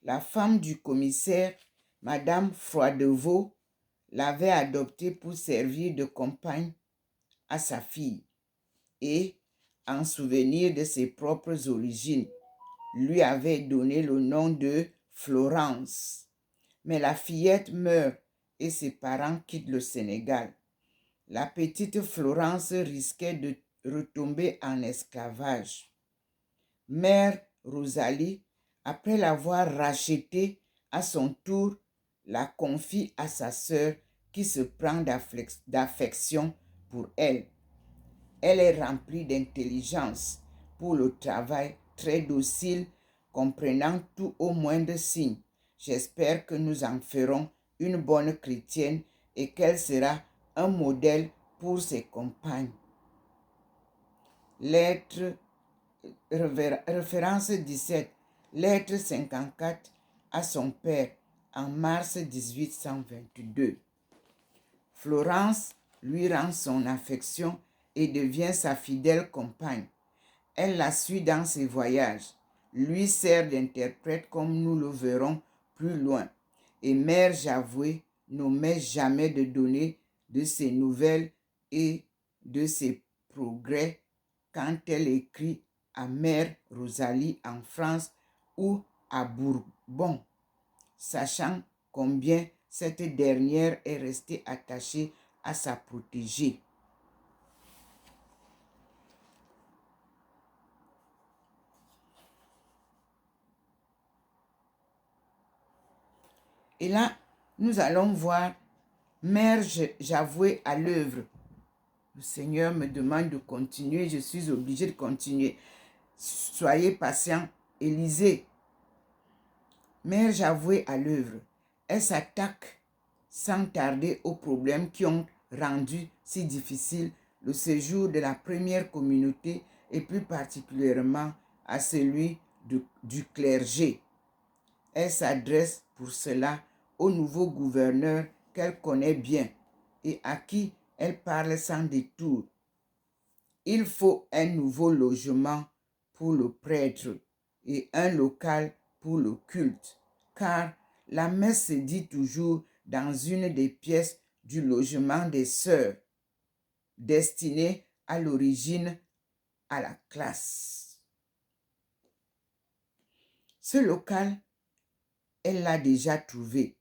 la femme du commissaire, Madame Froidevaux, l'avait adoptée pour servir de compagne à sa fille et, en souvenir de ses propres origines, lui avait donné le nom de Florence. Mais la fillette meurt et ses parents quittent le Sénégal. La petite Florence risquait de retomber en esclavage. Mère Rosalie, après l'avoir rachetée à son tour, la confie à sa sœur qui se prend d'affection pour elle. Elle est remplie d'intelligence pour le travail, très docile, comprenant tout au moindre signe. J'espère que nous en ferons une bonne chrétienne et qu'elle sera un modèle pour ses compagnes. Lettre, référence 17, lettre 54 à son père en mars 1822. Florence lui rend son affection et devient sa fidèle compagne. Elle la suit dans ses voyages, lui sert d'interprète comme nous le verrons plus loin. Et Mère Javoué n'omet jamais de donner de ses nouvelles et de ses progrès quand elle écrit à Mère Rosalie en France ou à Bourbon, sachant combien cette dernière est restée attachée à sa protégée. Et là, nous allons voir Mère Javoué à l'œuvre. Le Seigneur me demande de continuer, je suis obligée de continuer. Soyez patient et lisez. Mère Javoué à l'œuvre. Elle s'attaque sans tarder aux problèmes qui ont rendu si difficile le séjour de la première communauté et plus particulièrement à celui du clergé. Elle s'adresse pour cela au nouveau gouverneur qu'elle connaît bien et à qui elle parle sans détour. Il faut un nouveau logement pour le prêtre et un local pour le culte, car la messe se dit toujours dans une des pièces du logement des sœurs, destiné à l'origine à la classe. Ce local, elle l'a déjà trouvé.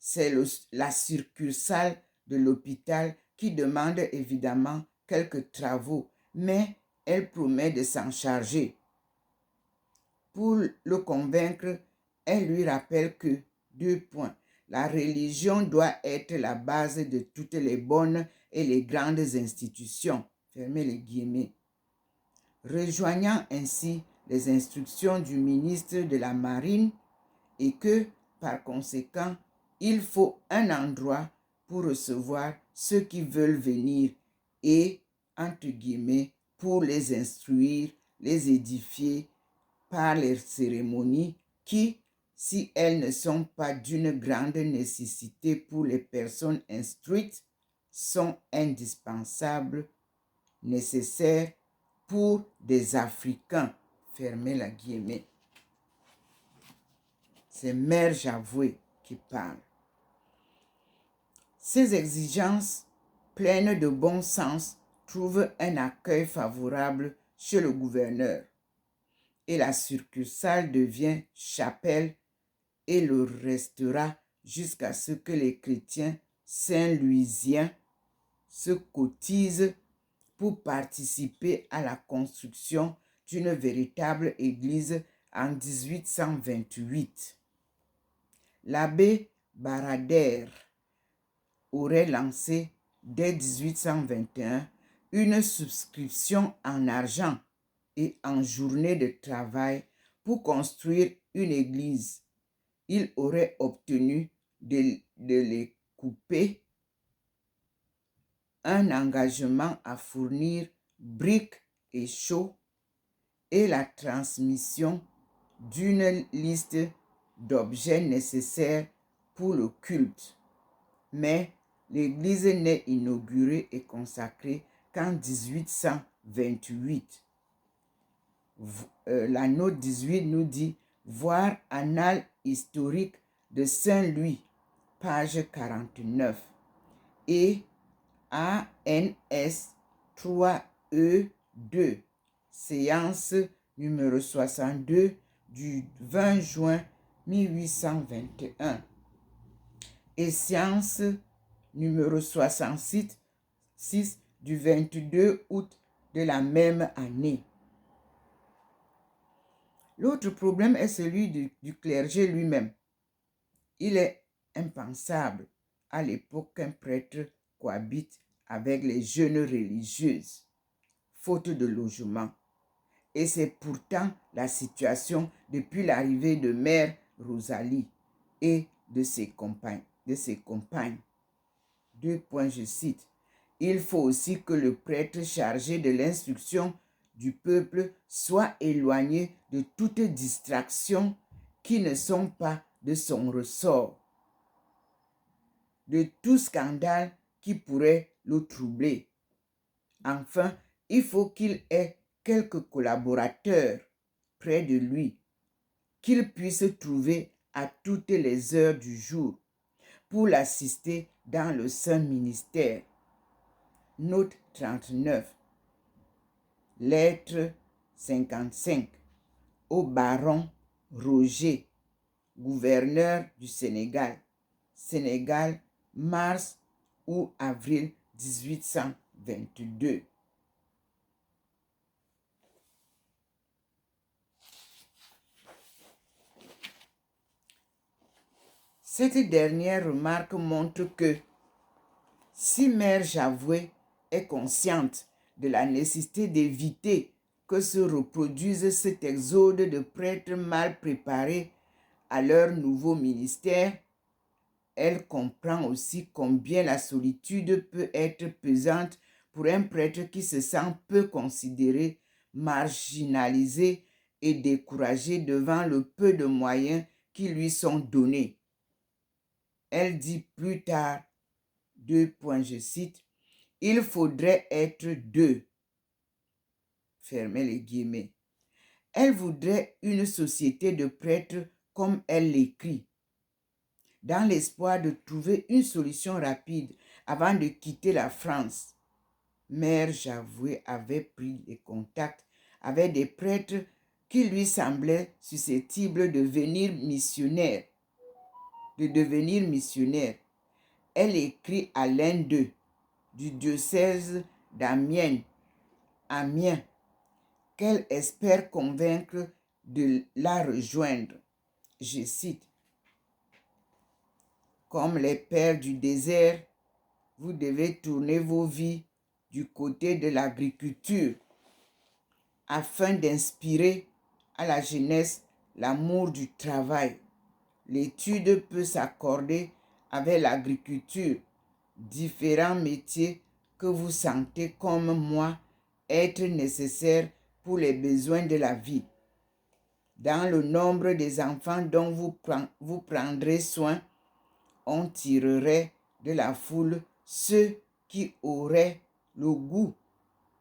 C'est la succursale de l'hôpital qui demande évidemment quelques travaux, mais elle promet de s'en charger. Pour le convaincre, elle lui rappelle que, 2 points, la religion doit être la base de toutes les bonnes et les grandes institutions, fermez les guillemets. Rejoignant ainsi les instructions du ministre de la Marine et que, par conséquent, il faut un endroit pour recevoir ceux qui veulent venir et, entre guillemets, pour les instruire, les édifier par les cérémonies qui, si elles ne sont pas d'une grande nécessité pour les personnes instruites, sont indispensables, nécessaires pour des Africains. Fermez la guillemets. C'est Mère Javoué qui parle. Ces exigences, pleines de bon sens, trouvent un accueil favorable chez le gouverneur. Et la succursale devient chapelle et le restera jusqu'à ce que les chrétiens saint-louisiens se cotisent pour participer à la construction d'une véritable église en 1828. L'abbé Baradère aurait lancé dès 1821 une souscription en argent et en journée de travail pour construire une église. Il aurait obtenu de les couper un engagement à fournir briques et chaux et la transmission d'une liste d'objets nécessaires pour le culte. Mais l'église n'est inaugurée et consacrée qu'en 1828. La note 18 nous dit « Voir Annales historiques de Saint-Louis, page 49 » et ANS 3E2, séance numéro 62 du 20 juin 1821 et séance numéro 66 du 22 août de la même année. L'autre problème est celui du clergé lui-même. Il est impensable à l'époque qu'un prêtre cohabite avec les jeunes religieuses, faute de logement. Et c'est pourtant la situation depuis l'arrivée de Mère Rosalie et de ses compagnes. Deux points, je cite. Il faut aussi que le prêtre chargé de l'instruction du peuple soit éloigné de toute distraction qui ne sont pas de son ressort, de tout scandale qui pourrait le troubler. Enfin, il faut qu'il ait quelques collaborateurs près de lui, qu'il puisse trouver à toutes les heures du jour pour l'assister dans le saint ministère. Note 39. Lettre 55 au baron Roger, gouverneur du Sénégal. Sénégal, mars ou avril 1822. Cette dernière remarque montre que si Mère Javoué est consciente de la nécessité d'éviter que se reproduise cet exode de prêtres mal préparés à leur nouveau ministère, elle comprend aussi combien la solitude peut être pesante pour un prêtre qui se sent peu considéré, marginalisé et découragé devant le peu de moyens qui lui sont donnés. Elle dit plus tard, deux points, je cite, « Il faudrait être deux. » Fermez les guillemets. Elle voudrait une société de prêtres comme elle l'écrit, dans l'espoir de trouver une solution rapide avant de quitter la France. Mère Javoué avait pris les contacts avec des prêtres qui lui semblaient susceptibles de devenir missionnaires. Elle écrit à l'un d'eux, du diocèse d'Amiens, qu'elle espère convaincre de la rejoindre. Je cite, « Comme les pères du désert, vous devez tourner vos vies du côté de l'agriculture afin d'inspirer à la jeunesse l'amour du travail. L'étude peut s'accorder avec l'agriculture, différents métiers que vous sentez comme moi être nécessaires pour les besoins de la vie. Dans le nombre des enfants dont vous prendrez soin, on tirerait de la foule ceux qui auraient le goût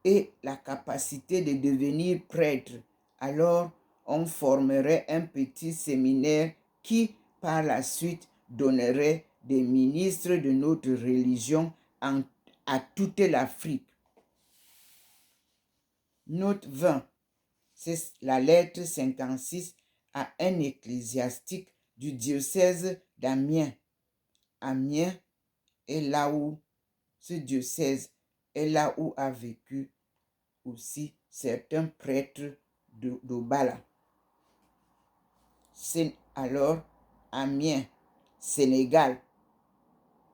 et la capacité de devenir prêtre. Alors, on formerait un petit séminaire qui, par la suite, donnerait des ministres de notre religion à toute l'Afrique. » Note 20. C'est la lettre 56 à un ecclésiastique du diocèse d'Amiens. Amiens est là où, ce diocèse est là où a vécu aussi certains prêtres d'Obala. C'est alors Amiens, Sénégal.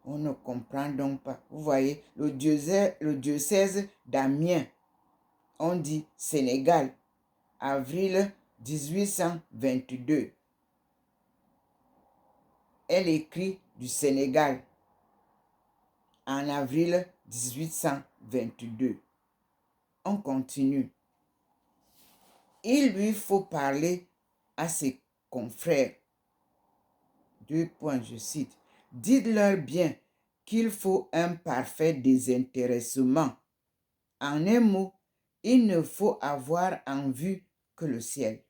On ne comprend donc pas. Vous voyez, le diocèse d'Amiens, on dit Sénégal, avril 1822. Elle écrit du Sénégal en avril 1822. On continue. Il lui faut parler à ses confrères. 2 points, je cite. Dites-leur bien qu'il faut un parfait désintéressement. En un mot, il ne faut avoir en vue que le ciel.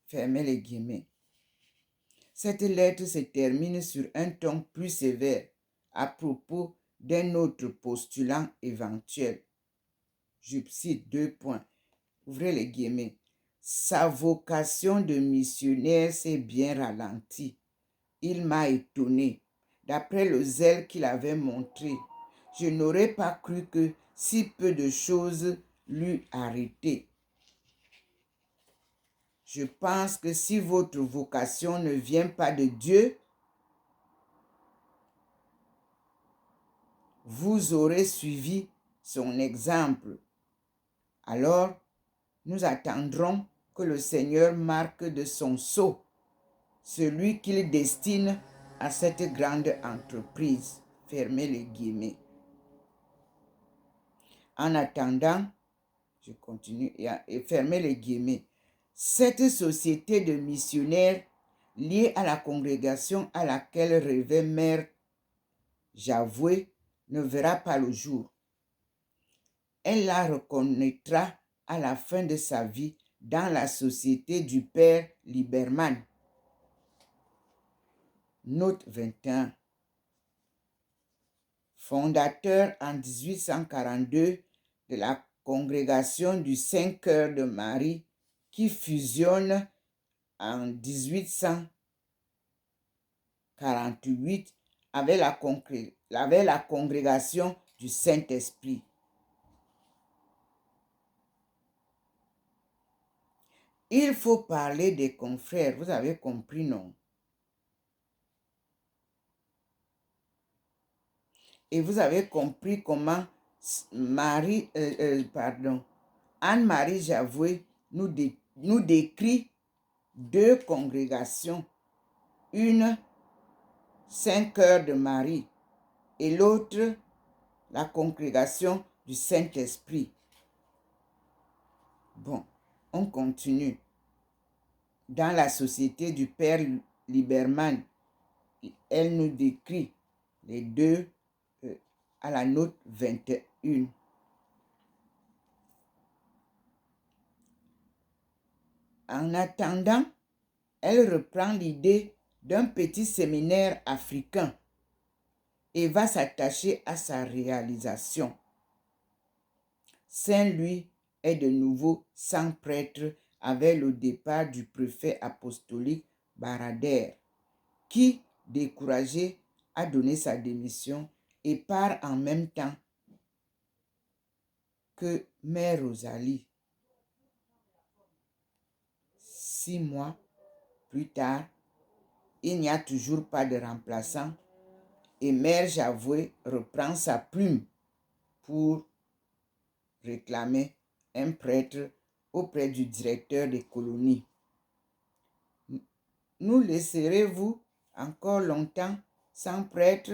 Fermez les guillemets. Cette lettre se termine sur un ton plus sévère à propos d'un autre postulant éventuel. Je cite 2 points. Ouvrez les guillemets. Sa vocation de missionnaire s'est bien ralentie. Il m'a étonné. D'après le zèle qu'il avait montré, je n'aurais pas cru que si peu de choses l'eût arrêté. Je pense que si votre vocation ne vient pas de Dieu, vous aurez suivi son exemple. Alors, nous attendrons que le Seigneur marque de son sceau celui qu'il destine à cette grande entreprise. Fermez les guillemets. En attendant, je continue et fermez les guillemets. Cette société de missionnaires liée à la congrégation à laquelle rêvait Mère Javoué ne verra pas le jour. Elle la reconnaîtra à la fin de sa vie dans la société du père Liberman. Note 21. Fondateur en 1842 de la congrégation du Saint-Cœur de Marie qui fusionne en 1848 avec la congrégation du Saint-Esprit. Il faut parler des confrères, vous avez compris, non? Et vous avez compris comment Anne-Marie Javoué nous décrit 2 congrégations, une Saint-Cœur de Marie et l'autre la congrégation du Saint-Esprit. Bon, on continue. Dans la société du père Liberman, elle nous décrit les 2 à la note 21. En attendant, elle reprend l'idée d'un petit séminaire africain et va s'attacher à sa réalisation. Saint-Louis est de nouveau sans prêtre avec le départ du préfet apostolique Baradère, qui, découragé, a donné sa démission et part en même temps que Mère Rosalie. 6 mois plus tard, il n'y a toujours pas de remplaçant et Mère Javoué reprend sa plume pour réclamer un prêtre auprès du directeur des colonies. Nous laisserez-vous encore longtemps sans prêtre?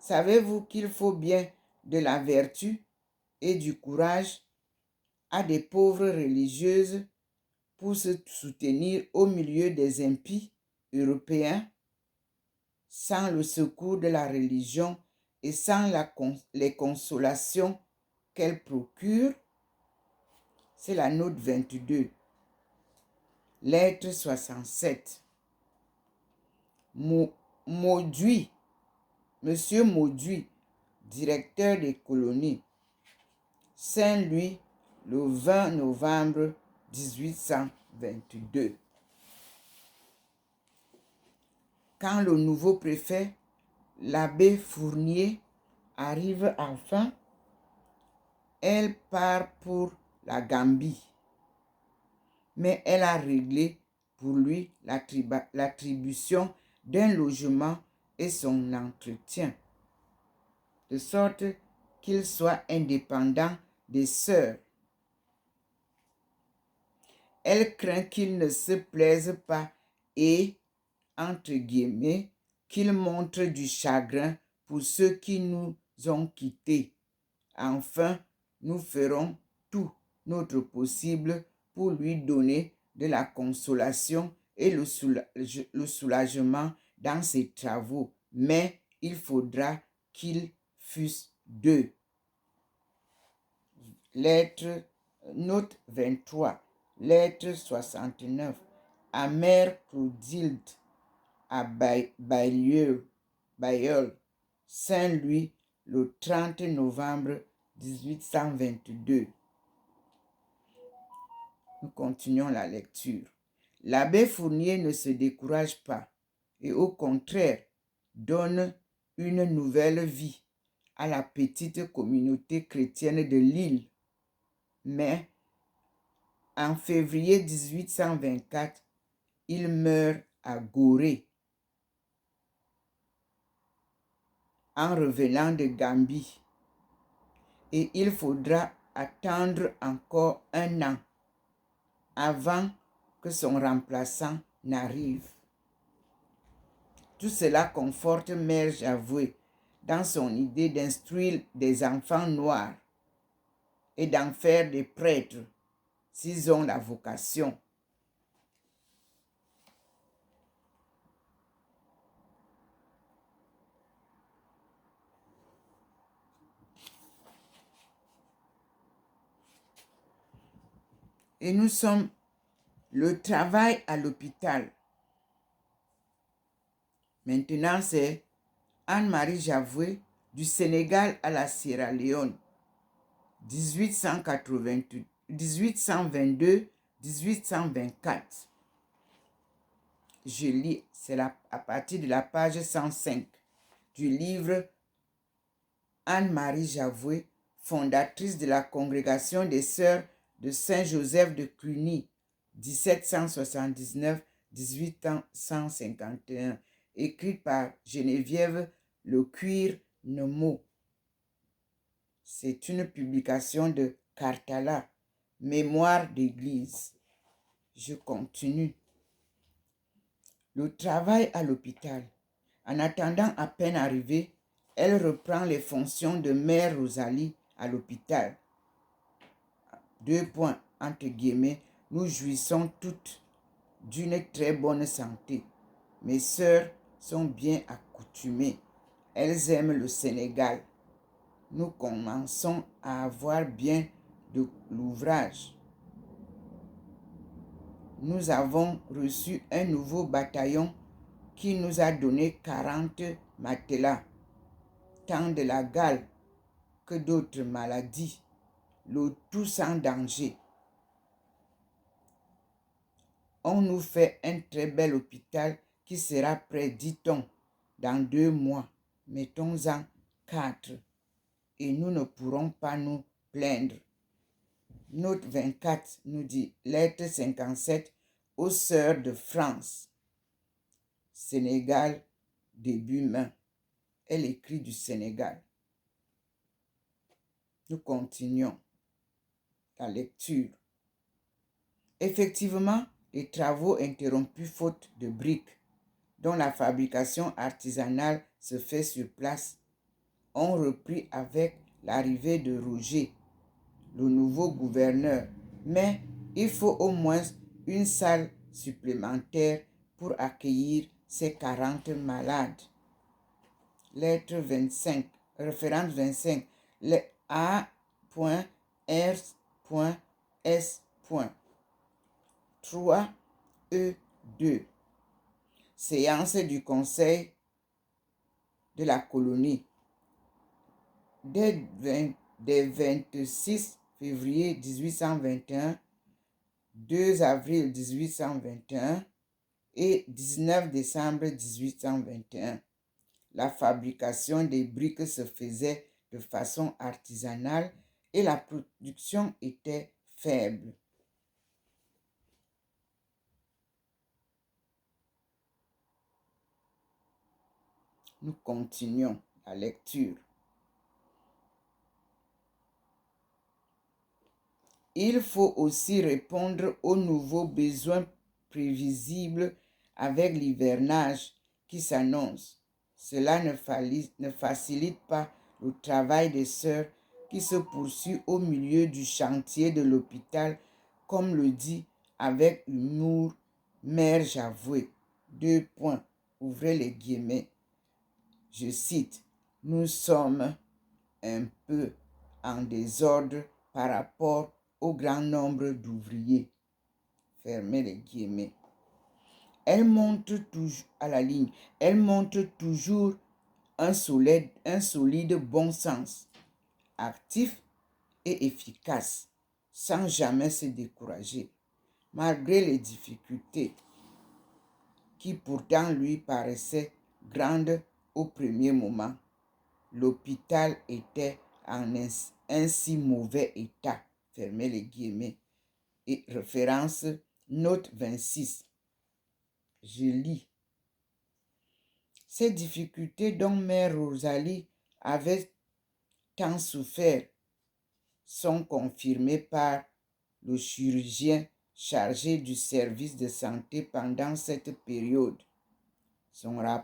Savez-vous qu'il faut bien de la vertu et du courage à des pauvres religieuses pour se soutenir au milieu des impies européens? Sans le secours de la religion et sans les consolations qu'elle procure? C'est la note 22. Lettre 67. Mauduit, Monsieur Mauduit, directeur des colonies. Saint-Louis, le 20 novembre 1822. Quand le nouveau préfet, l'abbé Fournier, arrive enfin, elle part pour la Gambie. Mais elle a réglé pour lui l'attribution d'un logement et son entretien, de sorte qu'il soit indépendant des sœurs. Elle craint qu'il ne se plaise pas et, entre guillemets, qu'il montre du chagrin pour ceux qui nous ont quittés, Enfin, nous ferons tout notre possible pour lui donner de la consolation et le soulagement dans ses travaux, mais il faudra qu'ils fussent deux. Lettre, note 23, lettre 69, à Mère Clotilde, à Bailleul, Saint-Louis, le 30 novembre 1822. Nous continuons la lecture. L'abbé Fournier ne se décourage pas et au contraire donne une nouvelle vie à la petite communauté chrétienne de l'île. Mais en février 1824, il meurt à Gorée en revenant de Gambie et il faudra attendre encore un an avant que son remplaçant n'arrive. Tout cela conforte Mère Javoué dans son idée d'instruire des enfants noirs et d'en faire des prêtres s'ils ont la vocation. Et nous sommes le travail à l'hôpital. Maintenant, c'est Anne-Marie Javoué du Sénégal à la Sierra Leone, 1822-1824. Je lis, c'est à partir de la page 105 du livre Anne-Marie Javoué, fondatrice de la congrégation des Sœurs de Saint-Joseph de Cluny, 1779-1851, écrite par Geneviève Lecuir Nemo. C'est une publication de Cartala, Mémoire d'église. Je continue. Le travail à l'hôpital. En attendant à peine arrivée, elle reprend les fonctions de mère Rosalie à l'hôpital. Entre guillemets, nous jouissons toutes d'une très bonne santé. Mes sœurs sont bien accoutumées. Elles aiment le Sénégal. Nous commençons à avoir bien de l'ouvrage. Nous avons reçu un nouveau bataillon qui nous a donné 40 matelas, tant de la gale que d'autres maladies, le tout sans danger. On nous fait un très bel hôpital qui sera prêt, dit-on, dans 2 mois. Mettons-en 4 et nous ne pourrons pas nous plaindre. Note 24 nous dit, lettre 57 aux Sœurs de France. Sénégal, début mai. Elle écrit du Sénégal. Nous continuons la lecture. Effectivement, les travaux interrompus faute de briques, dont la fabrication artisanale se fait sur place, ont repris avec l'arrivée de Roger, le nouveau gouverneur. Mais il faut au moins une salle supplémentaire pour accueillir ces 40 malades. Lettre 25, référence 25, le A.R.S. 3E2. Séance du Conseil de la colonie. Dès 26 février 1821, 2 avril 1821 et 19 décembre 1821. La fabrication des briques se faisait de façon artisanale et la production était faible. Nous continuons la lecture. Il faut aussi répondre aux nouveaux besoins prévisibles avec l'hivernage qui s'annonce. Cela ne facilite pas le travail des sœurs qui se poursuit au milieu du chantier de l'hôpital, comme le dit avec humour Mère Javoué. Ouvrez les guillemets. Je cite, « Nous sommes un peu en désordre par rapport au grand nombre d'ouvriers. » Fermez les guillemets. Elle montre toujours à la ligne. Elle montre toujours un solide bon sens, actif et efficace, sans jamais se décourager. Malgré les difficultés qui pourtant lui paraissaient grandes au premier moment, l'hôpital était en un si mauvais état, fermez les guillemets, et référence note 26. Je lis. Ces difficultés dont Mère Rosalie avait tant souffert sont confirmées par le chirurgien chargé du service de santé pendant cette période. Son